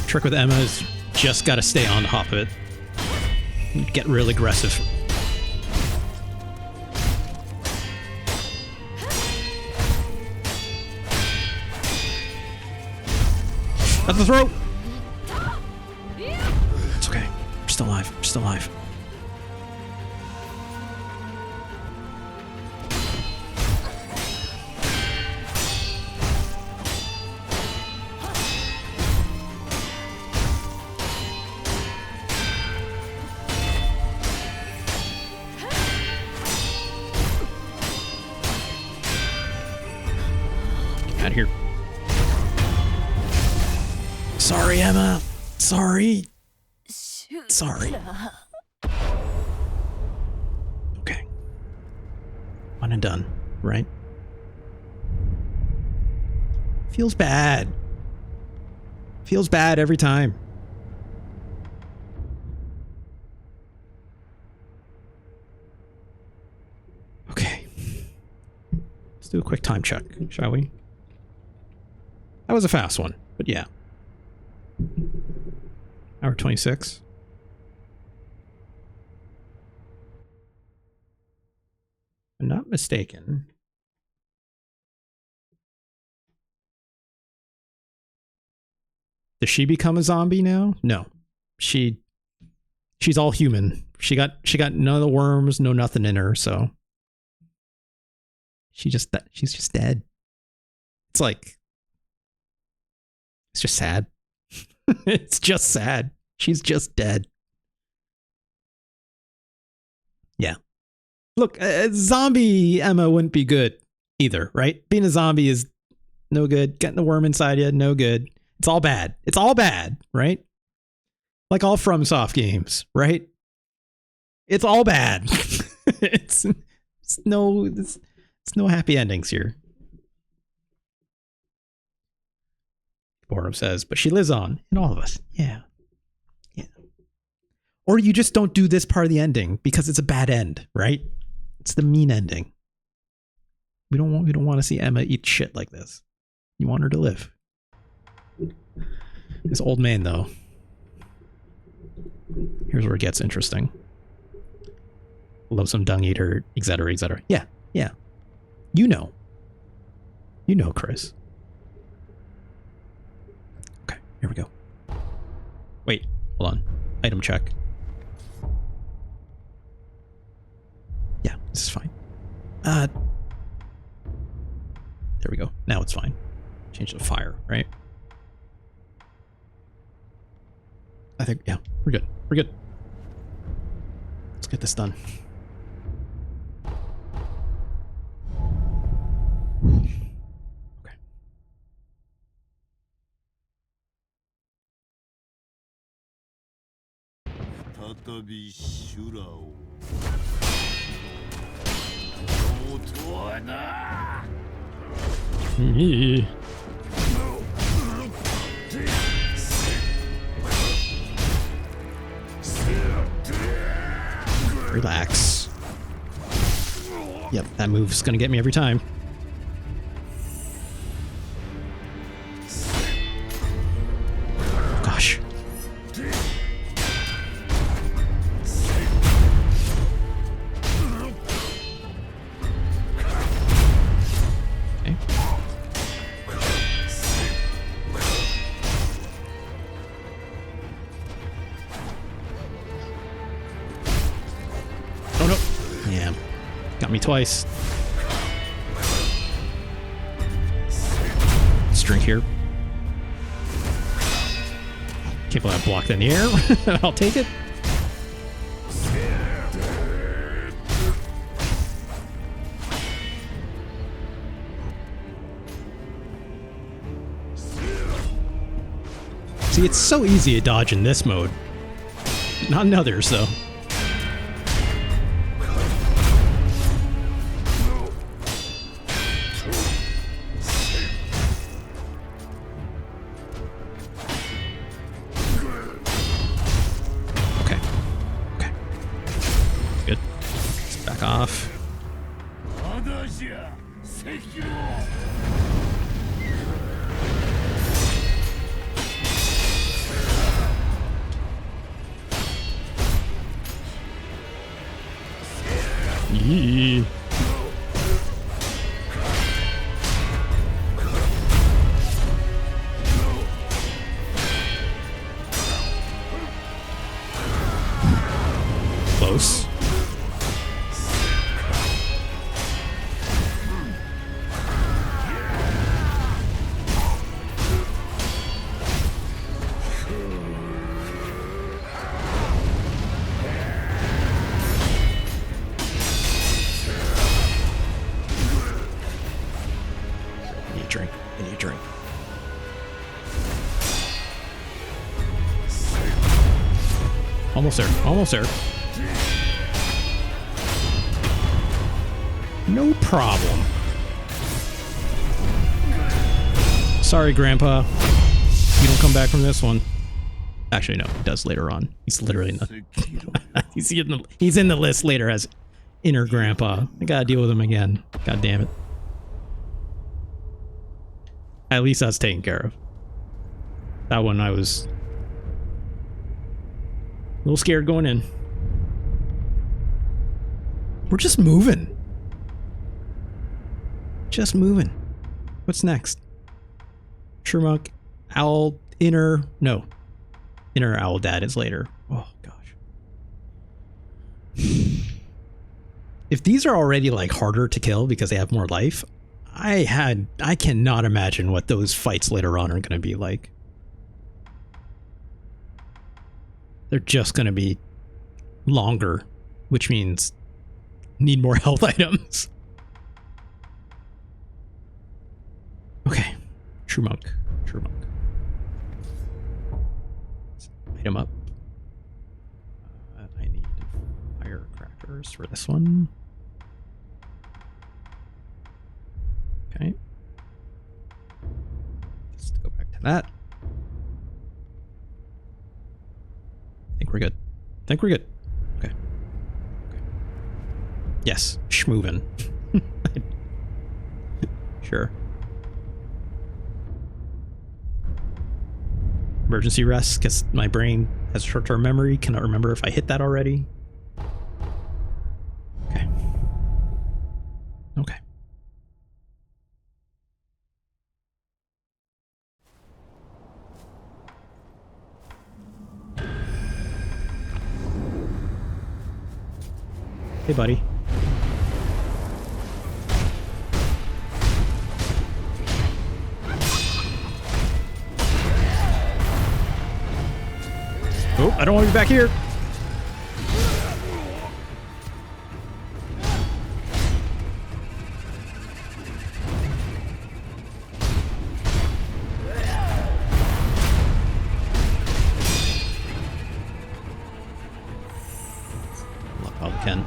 Trick with Emma is just gotta stay on top of it. Get real aggressive. At the throat! It's okay. We're still alive. We're still alive. Out of here. Sorry, Emma. Sorry. Sorry. Okay. One and done, right? Feels bad. Feels bad every time. Okay. Let's do a quick time check, shall we? That was a fast one, but yeah. Hour 26. If I'm not mistaken. Does she become a zombie now? No. She's all human. She got none of the worms, no nothing in her, so she's just dead. It's like, it's just sad. It's just sad. She's just dead. Yeah. Look, zombie Emma wouldn't be good either, right? Being a zombie is no good. Getting the worm inside you, no good. It's all bad. It's all bad, right? Like all FromSoft games, right? It's all bad. it's no happy endings here. Boredom says, but she lives on in all of us. Yeah. Yeah. Or you just don't do this part of the ending because it's a bad end, right? It's the mean ending. We don't want to see Emma eat shit like this. You want her to live. This old man, though. Here's where it gets interesting. Loathsome dung eater, etc., etc. Yeah, yeah. You know. You know, Chris. Okay, here we go. Wait, hold on. Item check. Yeah, this is fine. There we go. Now it's fine. Change the fire, right? I think, yeah, we're good. We're good. Let's get this done. Okay. Relax. Yep, that move's gonna get me every time. Gosh. Okay. Oh no. Yeah. Got me twice. Let's drink here. Can't believe I blocked in the air. I'll take it. See, it's so easy to dodge in this mode. Not in others, though. Okay. Okay. Good. Let's back off. Yee. Close. I need a drink. Almost there. Almost there. No problem. Sorry, Grandpa. You don't come back from this one. Actually, no. He does later on. He's literally in the... he's in the list later as Inner Grandpa. I gotta deal with him again. God damn it. At least that's taken care of. That one I was a little scared going in. We're just moving. Just moving. What's next? Shermuck, Owl, Inner Owl Dad is later. Oh gosh. If these are already like harder to kill because they have more life, I cannot imagine what those fights later on are going to be like. They're just going to be longer, which means Need more health items. Okay. True monk. True monk. Item up. I need firecrackers for this one. Okay. Let's go back to that. I think we're good. I think we're good. Okay. Okay. Yes. Schmoovin. Sure. Emergency rest, because my brain has short-term memory. Cannot remember if I hit that already. Okay. Okay. Hey, buddy. Oh, I don't want to be back here. Probably can.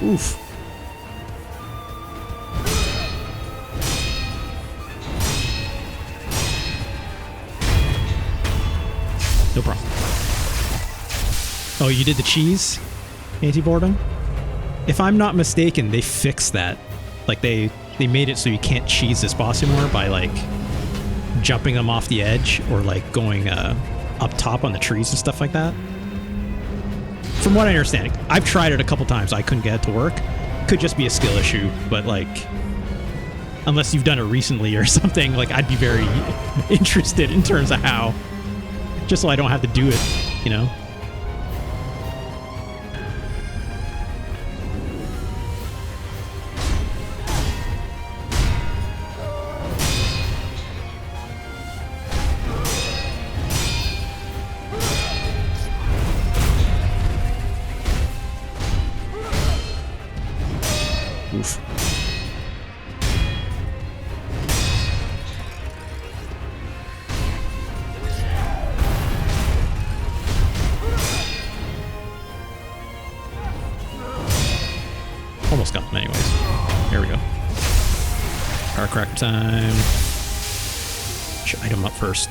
Oof. No problem. Oh, you did the cheese anti-boredom? If I'm not mistaken, they fixed that. Like, they made it so you can't cheese this boss anymore by, like, jumping them off the edge or, like, going up top on the trees and stuff like that. From what I understand, I've tried it a couple times. I couldn't get it to work. Could just be a skill issue, but, like, unless you've done it recently or something, like, I'd be very interested in terms of how. Just so I don't have to do it, you know? Oof. Almost got them anyways. Here we go. Firecracker time. Should item up first.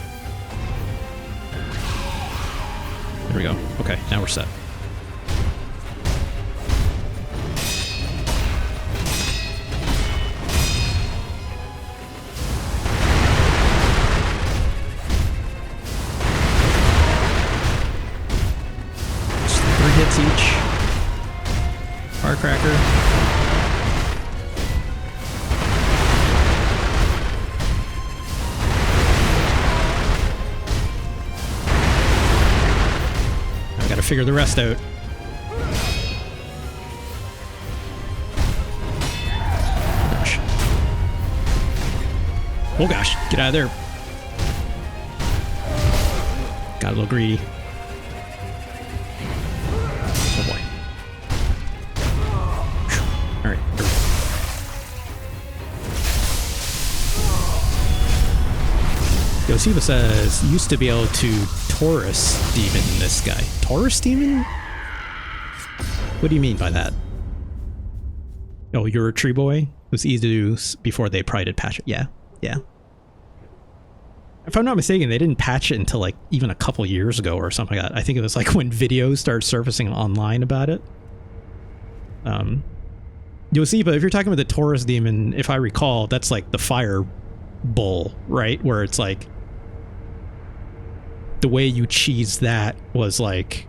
There we go. Okay, now we're set. Just 3 hits each. Firecracker. I gotta figure the rest out. Gosh. Oh gosh, get out of there. Got a little greedy. Oh boy. Alright. Yosiva says, used to be able to Taurus demon this guy. Taurus demon? What do you mean by that? Oh, you're a tree boy? It was easy to do before they probably did patch it. Yeah, yeah. If I'm not mistaken, they didn't patch it until like even a couple years ago or something like that. I think it was like when videos started surfacing online about it. You'll see, but if you're talking about the Taurus demon, if I recall, that's like the fire bull, right? Where it's like the way you cheese that was like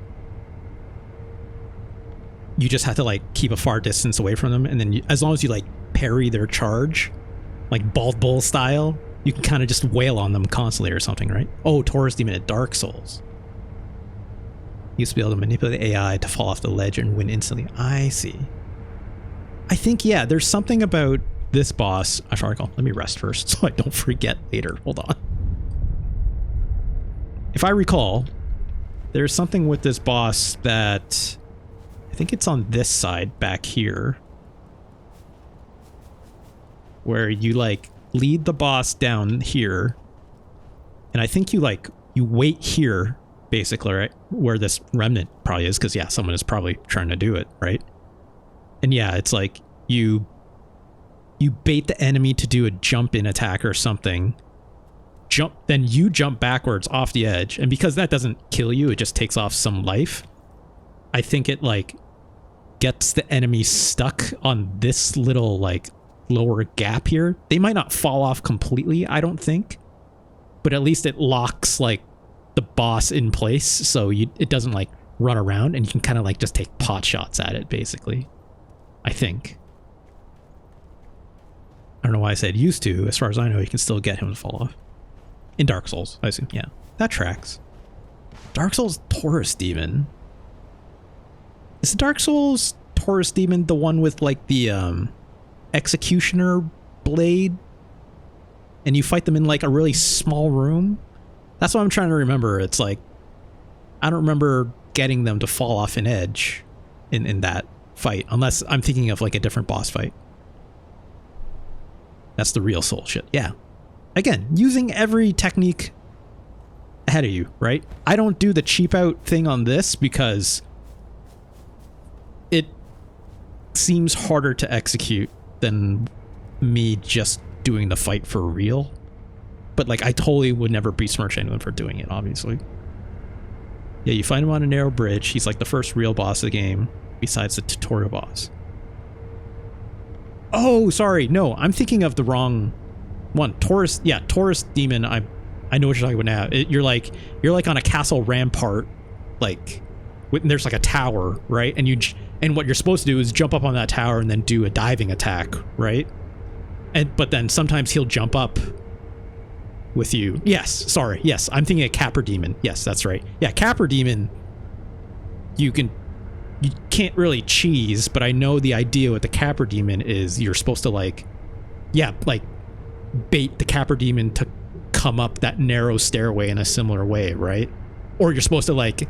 you just had to like keep a far distance away from them, and then you, as long as you like parry their charge, like Bald Bull style, you can kind of just wail on them constantly or something, right? Oh, Taurus Demon at Dark Souls. You used to be able to manipulate the AI to fall off the ledge and win instantly. I see. I think, yeah, there's something about this boss. I should recall. Let me rest first so I don't forget later. Hold on. If I recall, there's something with this boss that I think it's on this side back here, where you like lead the boss down here, and I think you wait here basically, right, where this remnant probably is, because yeah, someone is probably trying to do it, right? And yeah, it's like you bait the enemy to do a jump in attack or something, then you jump backwards off the edge, and because that doesn't kill you, it just takes off some life. I think it like gets the enemy stuck on this little like lower gap here. They might not fall off completely, I don't think, but at least it locks like the boss in place, so it doesn't like run around, and you can kind of like just take pot shots at it basically, I think. I don't know why I said used to. As far as I know, you can still get him to fall off. In Dark Souls, I assume. Yeah, that tracks. Dark Souls Taurus Demon. Is the Dark Souls Taurus Demon the one with like the executioner blade? And you fight them in like a really small room? That's what I'm trying to remember. It's like, I don't remember getting them to fall off an edge in that fight, unless I'm thinking of like a different boss fight. That's the real soul shit. Yeah. Again, using every technique ahead of you, right? I don't do the cheap out thing on this because it seems harder to execute than me just doing the fight for real. But like, I totally would never besmirch anyone for doing it, obviously. Yeah, you find him on a narrow bridge. He's like the first real boss of the game, besides the tutorial boss. Oh, sorry. No, I'm thinking of the wrong one. Taurus, yeah, Taurus Demon. I know what you're talking about now. You're like on a castle rampart, like there's like a tower, right? And what you're supposed to do is jump up on that tower and then do a diving attack, right? But then sometimes he'll jump up with you. Yes, sorry. Yes, I'm thinking of Capper Demon. Yes, that's right. Yeah, Capper Demon. You can't really cheese, but I know the idea with the Capper Demon is you're supposed to like bait the Capper Demon to come up that narrow stairway in a similar way, right? Or you're supposed to like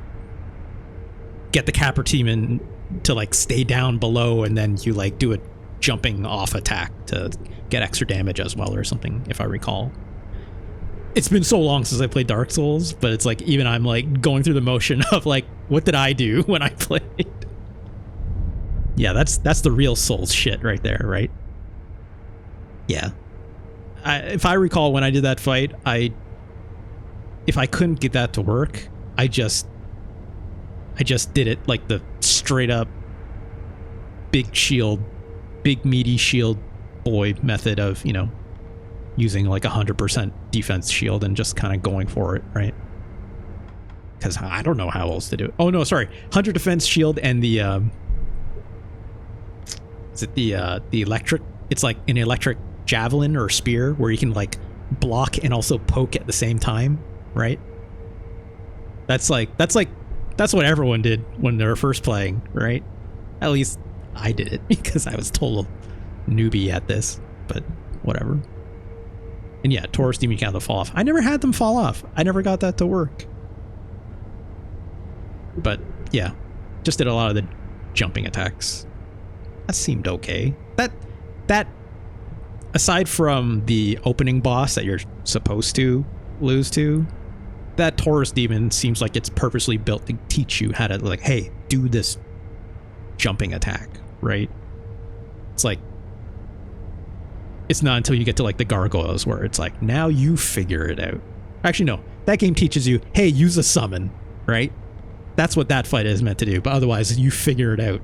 get the Capper Demon to like stay down below, and then you like do a jumping off attack to get extra damage as well or something, if I recall. It's been so long since I played Dark Souls, but it's like even I'm like going through the motion of like, what did I do when I played? Yeah, that's the real Souls shit right there, right? Yeah. If I recall when I did that fight, if I couldn't get that to work, I just did it like the straight up big meaty shield boy method of, using like 100% defense shield and just kind of going for it, right? Because I don't know how else to do it. Oh no, sorry, 100 defense shield and the is it the electric? It's like an electric javelin or spear where you can like block and also poke at the same time, right? That's what everyone did when they were first playing, right? At least I did it because I was total newbie at this, but whatever. And yeah, Taurus Demon can have them fall off. I never had them fall off. I never got that to work. But yeah, just did a lot of the jumping attacks. That seemed okay. That aside from the opening boss that you're supposed to lose to, that Taurus Demon seems like it's purposely built to teach you how to like, hey, do this jumping attack, right? It's like, it's not until you get to like the gargoyles where it's like, now you figure it out. Actually, no, that game teaches you, hey, use a summon, right? That's what that fight is meant to do. But otherwise, you figure it out.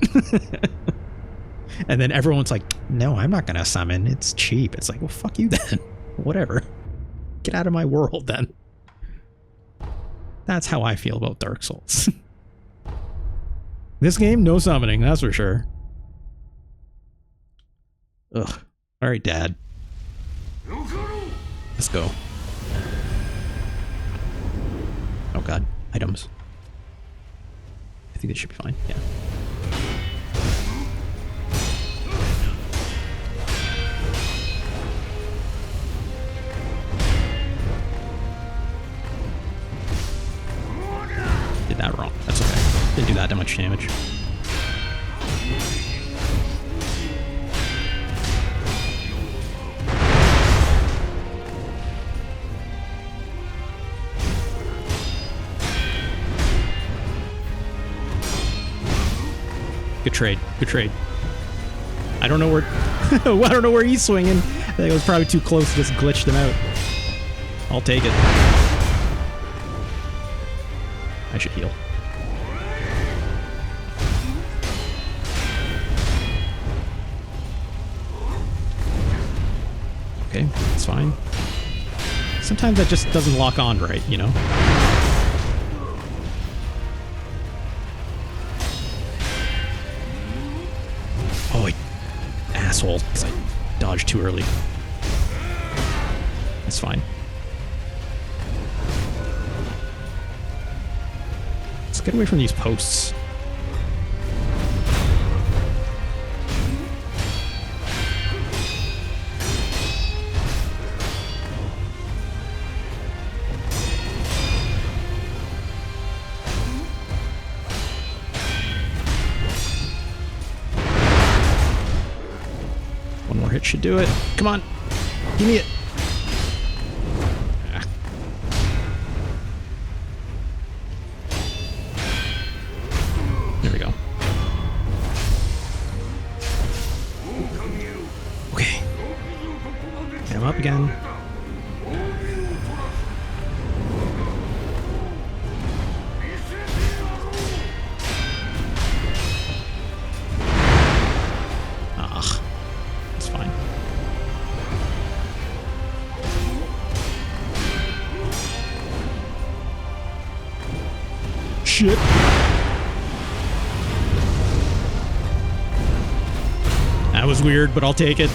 And then everyone's like, no, I'm not going to summon. It's cheap. It's like, well, fuck you then. Whatever. Get out of my world then. That's how I feel about Dark Souls. This game, no summoning, that's for sure. Ugh. All right, Dad. Let's go. Oh God, items. I think it should be fine. Yeah. Did that wrong. That's okay. Didn't do that much damage. Good trade. Good trade. I don't know where I don't know where he's swinging. I think it was probably too close to just glitched him out. I'll take it. I should heal. Okay, that's fine. Sometimes that just doesn't lock on right, you know? Oh, asshole, because I dodged too early. That's fine. Let's get away from these posts. One more hit should do it. Come on. Give me it. Ah. There we go. Okay. Get him up again. Shit. That was weird, but I'll take it.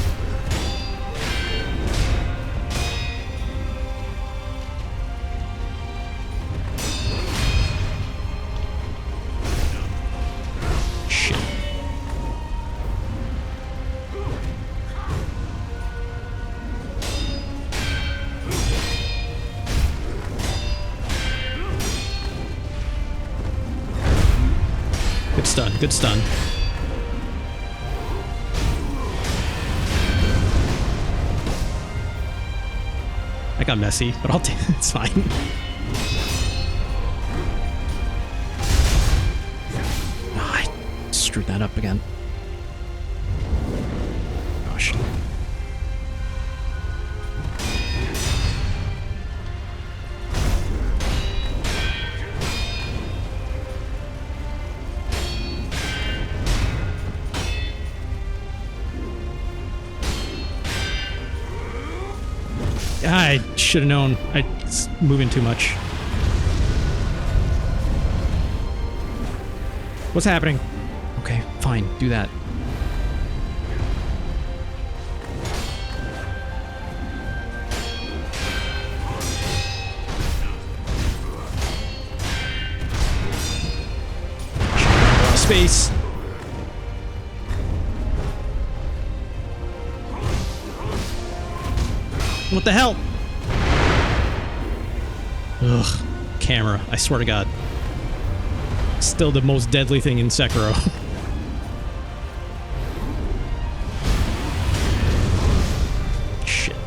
Shit. Good stun, good stun. I got messy, but I'll take it. It's fine. Oh, I screwed that up again. Gosh. I should have known. It's moving too much. What's happening? Okay, fine. Do that. Space. What the hell? Ugh. Camera. I swear to God. Still the most deadly thing in Sekiro. Shit.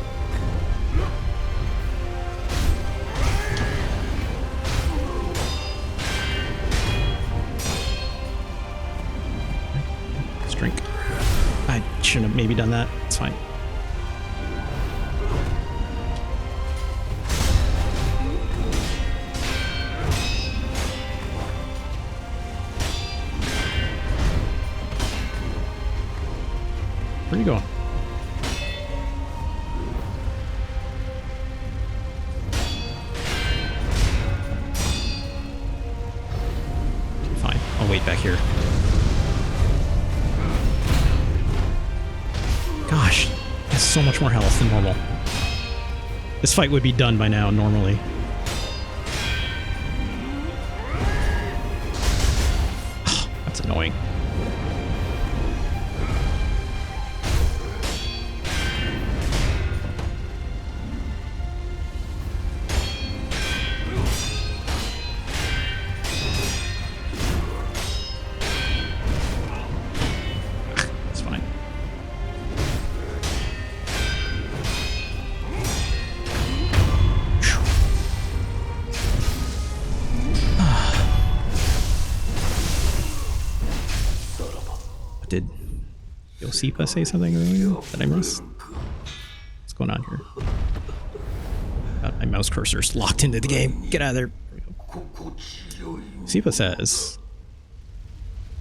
Let's drink. I shouldn't have maybe done that. It's fine. Where are you going? Fine. I'll wait back here. Gosh, so much more health than normal. This fight would be done by now, normally. That's annoying. It's fine. Did Yosipa say something that I missed? What's going on here? My mouse cursor's locked into the game. Get out of there. Yosipa says,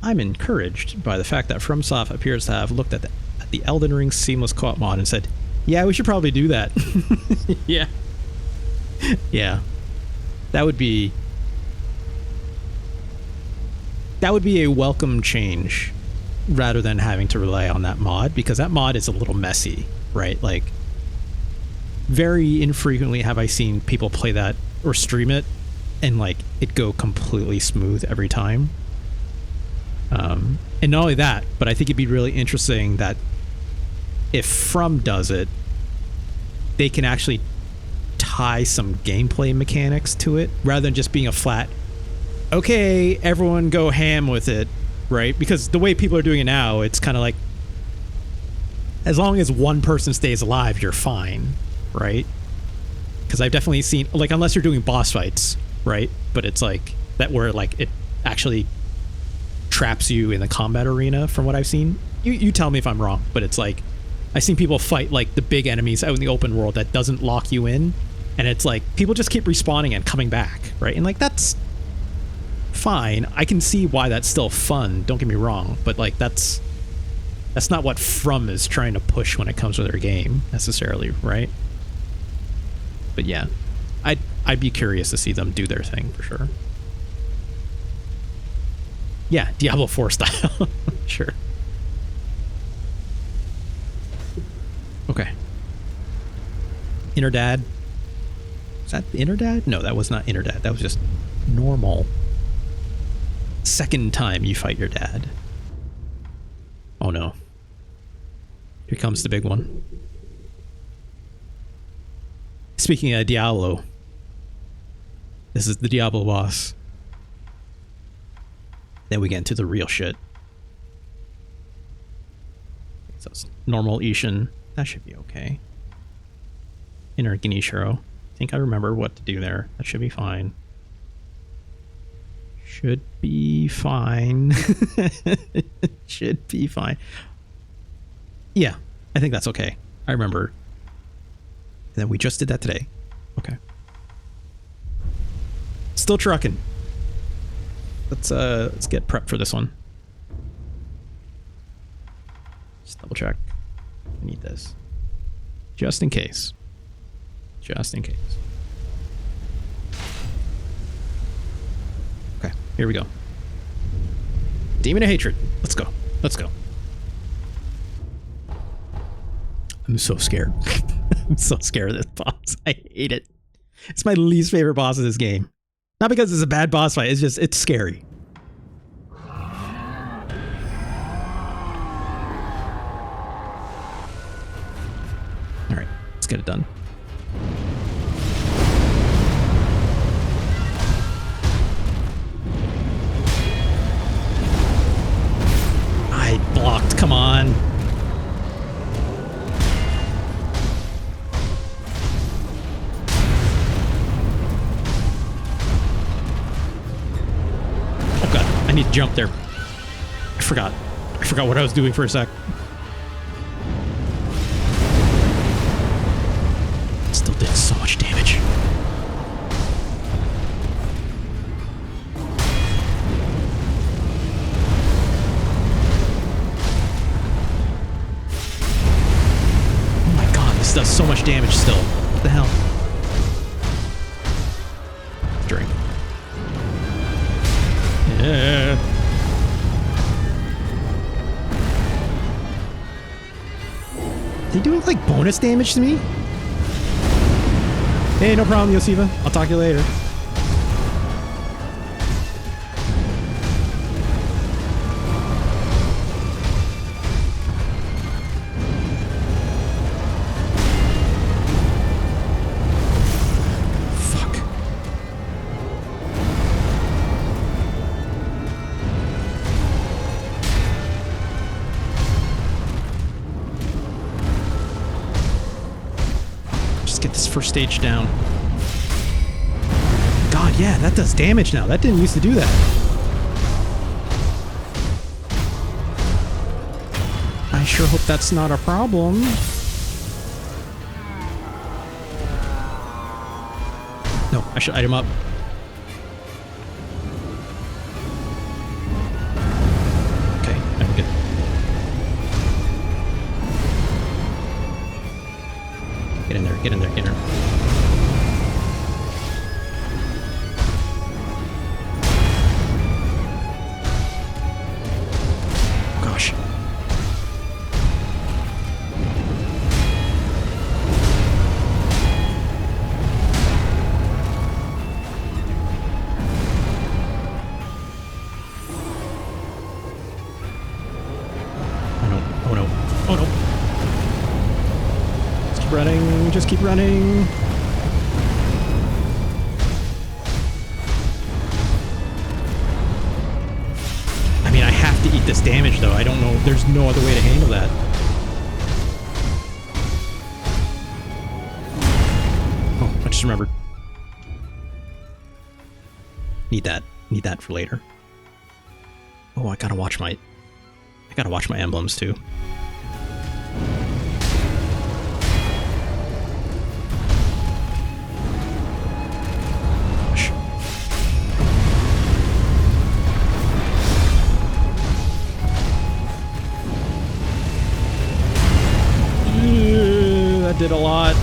I'm encouraged by the fact that FromSoft appears to have looked at the Elden Ring seamless co-op mod and said, yeah, we should probably do that. Yeah. Yeah. That would be a welcome change, rather than having to rely on that mod, because that mod is a little messy, right? Like, very infrequently have I seen people play that or stream it and like it go completely smooth every time. And not only that, but I think it'd be really interesting that if From does it, they can actually tie some gameplay mechanics to it rather than just being a flat, okay, everyone go ham with it. Right? Because the way people are doing it now, it's kind of like, as long as one person stays alive, you're fine, right? Because I've definitely seen, like, unless you're doing boss fights, right? But it's like that where like it actually traps you in the combat arena from what I've seen. You tell me if I'm wrong, but it's like I've seen people fight like the big enemies out in the open world that doesn't lock you in, and it's like people just keep respawning and coming back, right? And like that's fine. I can see why that's still fun, don't get me wrong, but like that's not what From is trying to push when it comes to their game necessarily, right? But yeah, I'd be curious to see them do their thing for sure. Yeah, Diablo 4 style. Sure. Okay. Inner Dad. Is that Inner Dad? No, that was not Inner Dad. That was just normal. Second time you fight your dad. Oh no. Here comes the big one. Speaking of Diablo, this is the Diablo boss. Then we get into the real shit. So it's normal Isshin. That should be okay. Inner Ginishiro. I think I remember what to do there. That should be fine. Should be fine. Should be fine. Yeah, I think that's okay. I remember. And then we just did that today. Okay. Still trucking. Let's get prepped for this one. Just double check. I need this. Just in case. Just in case. Okay, here we go. Demon of Hatred. Let's go. Let's go. I'm so scared. I'm so scared of this boss. I hate it. It's my least favorite boss of this game. Not because it's a bad boss fight, it's just, it's scary. Alright, let's get it done. I blocked, come on. Oh god, I need to jump there. I forgot what I was doing for a sec. Still did so much damage. Oh my god, this does so much damage still. What the hell? Drink. Yeah. he doing like bonus damage to me? Hey, no problem, Yosiva. I'll talk to you later. Get this first stage down. God, yeah, that does damage now. That didn't used to do that. I sure hope that's not a problem. No, I should item up. Okay, I'm good. Get in there, get in there, get in there. Gosh. Oh no, oh no, oh no. Running, just keep running. I mean, I have to eat this damage though. I don't know. There's no other way to handle that. Oh, I just remembered. Need that. Need that for later. Oh, I gotta watch my emblems too. Did a lot.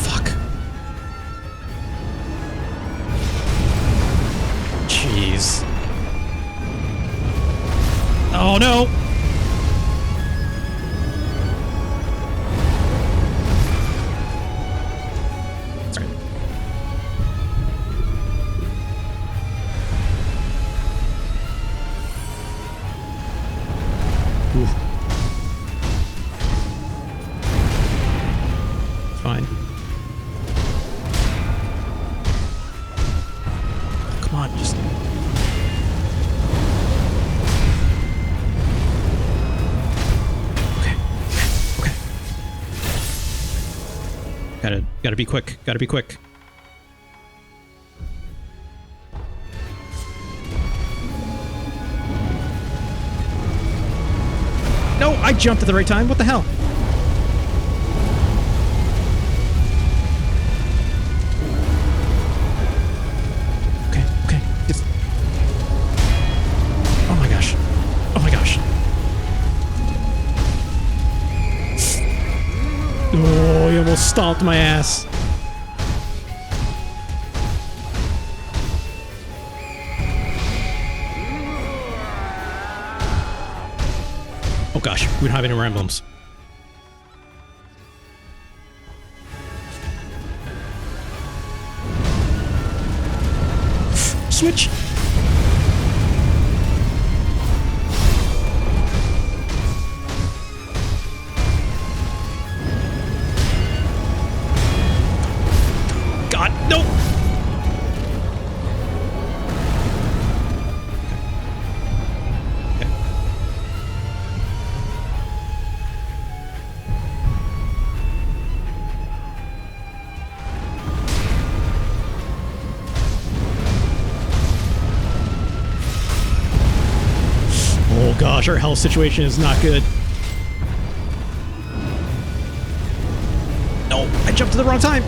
Fuck. Jeez. Oh no. Fine. Oh, come on, just... Okay. Gotta be quick. Gotta be quick. No, I jumped at the right time. What the hell? Okay. Just... Oh my gosh. Oh my gosh. Oh, he almost stomped my ass. Oh gosh, we don't have any more emblems. Switch! God, no! Oh gosh, our health situation is not good. No, I jumped at the wrong time.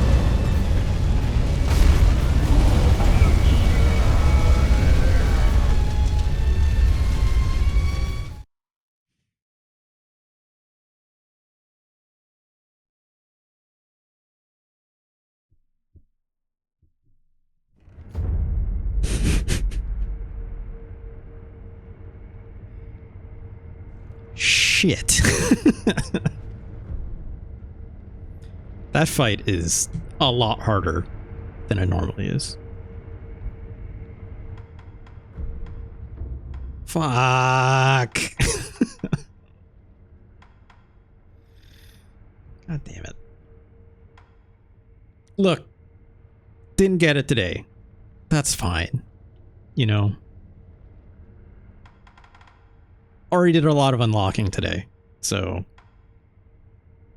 shit. That fight is a lot harder than it normally is. Fuck. God damn it. Look, didn't get it today. That's fine. You know? Already did a lot of unlocking today. So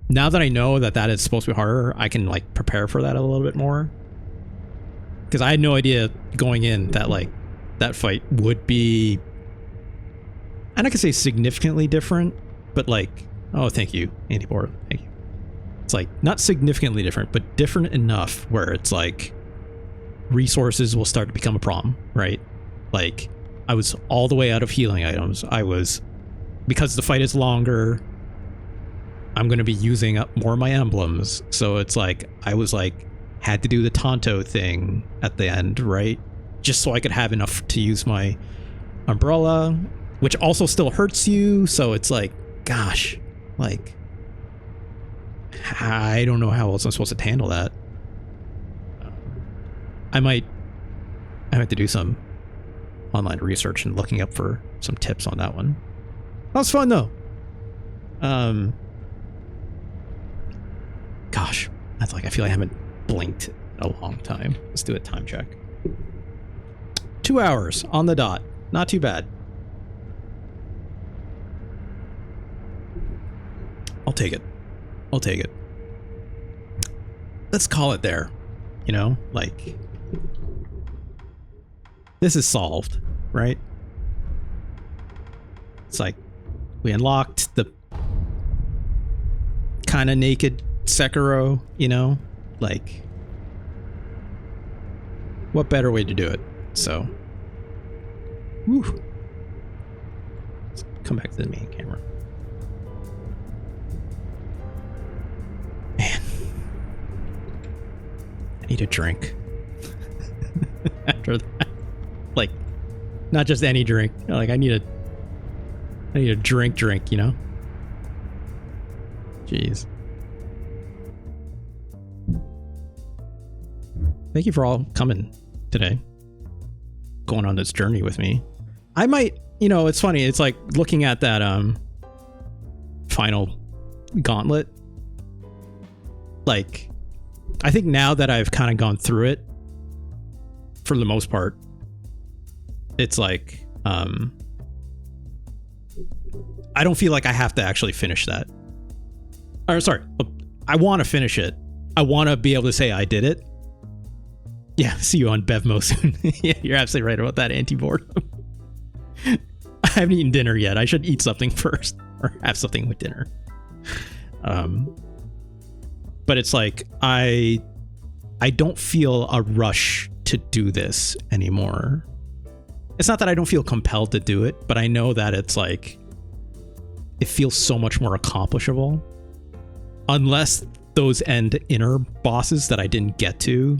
now that I know that that is supposed to be harder, I can like prepare for that a little bit more. Because I had no idea going in that like that fight would be, and I could say significantly different, but like, oh, thank you, Andy Board. Thank you. It's like not significantly different, but different enough where it's like resources will start to become a problem, right? Like I was all the way out of healing items. I was, because the fight is longer, I'm going to be using up more of my emblems. So it's like, I was like, had to do the Tonto thing at the end, right? Just so I could have enough to use my umbrella, which also still hurts you. So it's like, gosh, like, I don't know how else I'm supposed to handle that. I might have to do some online research and looking up for some tips on that one. That was fun though. Gosh, that's like, I feel like I haven't blinked in a long time. Let's do a time check. 2 hours on the dot. Not too bad. I'll take it. I'll take it. Let's call it there. You know, like, this is solved, right? It's like we unlocked the kind of naked Sekiro, you know, like, what better way to do it? So, whew. Let's come back to the main camera. Man, I need a drink. After that, like, not just any drink. Like, I need a drink, you know? Jeez. Thank you for all coming today, going on this journey with me. I might, you know, it's funny. It's like looking at that final gauntlet. Like, I think now that I've kind of gone through it, for the most part, it's like, I don't feel like I have to actually finish that. Or sorry, I want to finish it. I want to be able to say I did it. Yeah, see you on Bevmo soon. Yeah, you're absolutely right about that, anti-boredom. I haven't eaten dinner yet. I should eat something first, or have something with dinner. But it's like, I don't feel a rush to do this anymore. It's not that I don't feel compelled to do it, but I know that it's like, it feels so much more accomplishable. Unless those end inner bosses that I didn't get to,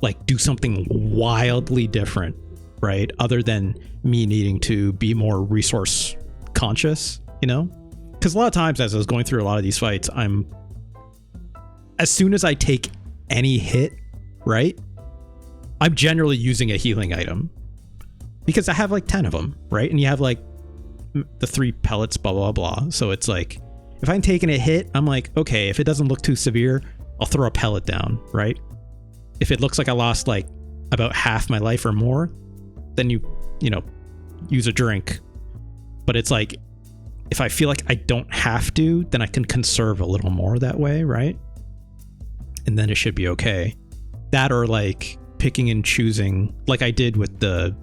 like, do something wildly different, right? Other than me needing to be more resource conscious, you know? Because a lot of times as I was going through a lot of these fights, as soon as I take any hit, right? I'm generally using a healing item. Because I have like 10 of them, right? And you have like the 3 pellets, blah, blah, blah. So it's like, if I'm taking a hit, I'm like, okay, if it doesn't look too severe, I'll throw a pellet down, right? If it looks like I lost like about half my life or more, then you know, use a drink. But it's like, if I feel like I don't have to, then I can conserve a little more that way, right? And then it should be okay. That, or like picking and choosing, like I did with the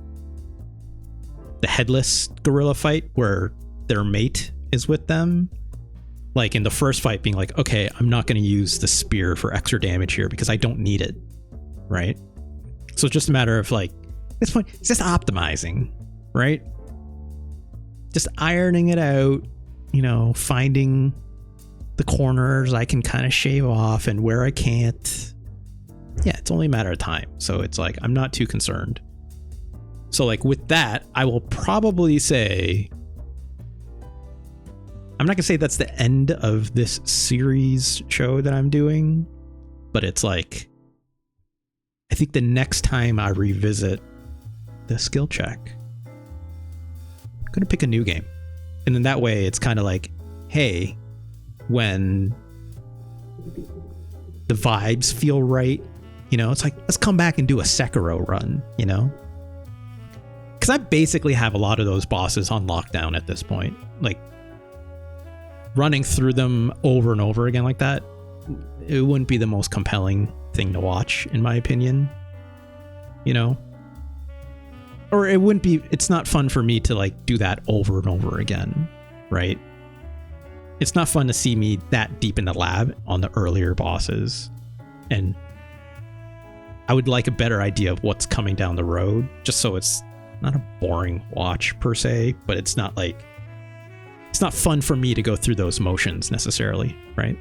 headless gorilla fight where their mate is with them. Like in the first fight being like, okay, I'm not going to use the spear for extra damage here because I don't need it, right? So it's just a matter of like, at this point, it's just optimizing, right? Just ironing it out, you know, finding the corners I can kind of shave off and where I can't. Yeah, it's only a matter of time. So it's like, I'm not too concerned. So like with that, I will probably say I'm not gonna say that's the end of this series show that I'm doing, but it's like, I think the next time I revisit the skill check, I'm gonna pick a new game. And then that way it's kind of like, hey, when the vibes feel right, you know, it's like, let's come back and do a Sekiro run, you know? Because I basically have a lot of those bosses on lockdown at this point. Like, running through them over and over again like that, it wouldn't be the most compelling thing to watch, in my opinion. You know? Or it wouldn't be, it's not fun for me to like do that over and over again, right? It's not fun to see me that deep in the lab on the earlier bosses. And I would like a better idea of what's coming down the road, just so it's not a boring watch per se, but it's not like, it's not fun for me to go through those motions necessarily, right?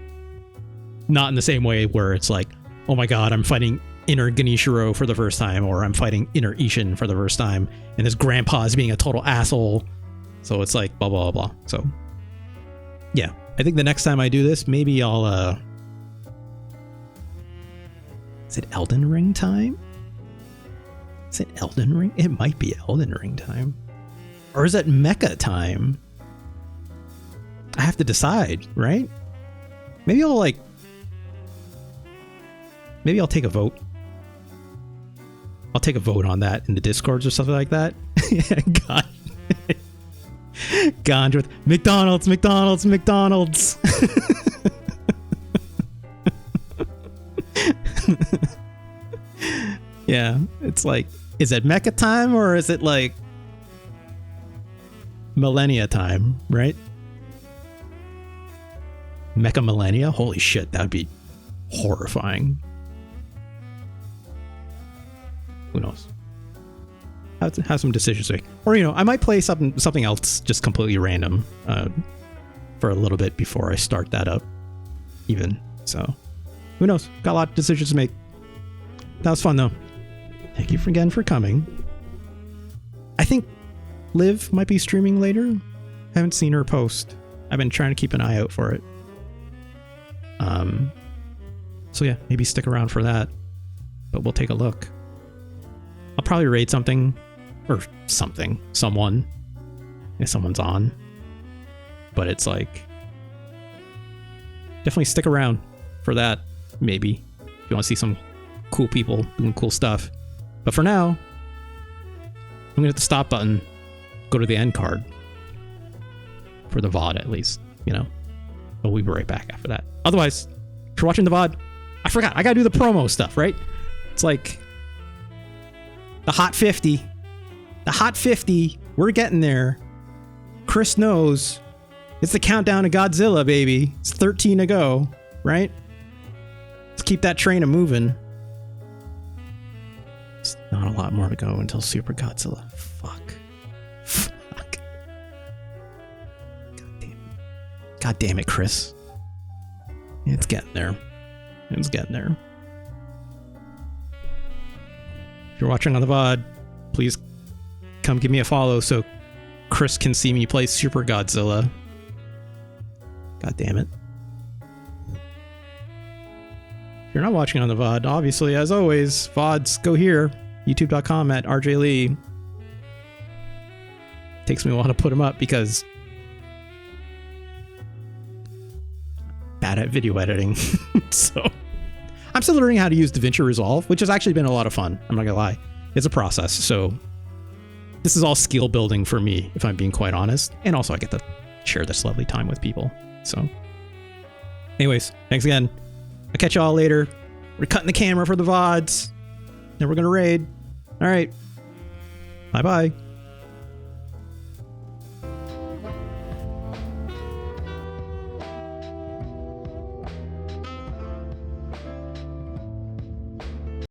Not in the same way where it's like, oh my god, I'm fighting Inner Ganishiro for the first time, or I'm fighting Inner Isshin for the first time, and this grandpa is being a total asshole. So it's like blah, blah, blah. So yeah, I think the next time I do this, maybe I'll, is it Elden Ring time? Is it Elden Ring? It might be Elden Ring time. Or is it Mecha time? I have to decide, right? Maybe I'll take a vote. I'll take a vote on that in the Discords or something like that. God. Gone with McDonald's. Yeah, it's like, is it mecha time or is it like millennia time, right? Mecha millennia? Holy shit, that would be horrifying. Who knows? Have some decisions to make. Or, you know, I might play something else just completely random for a little bit before I start that up even. So, who knows? Got a lot of decisions to make. That was fun, though. Thank you again for coming. I think Liv might be streaming later. Haven't seen her post. I've been trying to keep an eye out for it. So yeah, maybe stick around for that. But we'll take a look. I'll probably raid something. Or someone. If someone's on. But it's like, definitely stick around for that, maybe. If you want to see some cool people doing cool stuff. But for now, I'm gonna hit the stop button, go to the end card. For the VOD at least, you know. But we'll be right back after that. Otherwise, if you're watching the VOD, I forgot, I gotta do the promo stuff, right? It's like the Hot 50. The Hot 50, we're getting there. Chris knows. It's the countdown to Godzilla, baby. It's 13 to go, right? Let's keep that train a-moving. It's not a lot more to go until Super Godzilla. Fuck. God damn it, Chris. It's getting there. It's getting there. If you're watching on the VOD, please come give me a follow so Chris can see me play Super Godzilla. God damn it. If you're not watching on the VOD, obviously, as always, VODs go here. YouTube.com/RJLee. Takes me a while to put them up because bad at video editing. So I'm still learning how to use DaVinci Resolve, which has actually been a lot of fun. I'm not gonna lie. It's a process. So this is all skill building for me, if I'm being quite honest. And also I get to share this lovely time with people. So anyways, thanks again. I'll catch y'all later. We're cutting the camera for the VODs. Then we're gonna raid. All right. Bye-bye.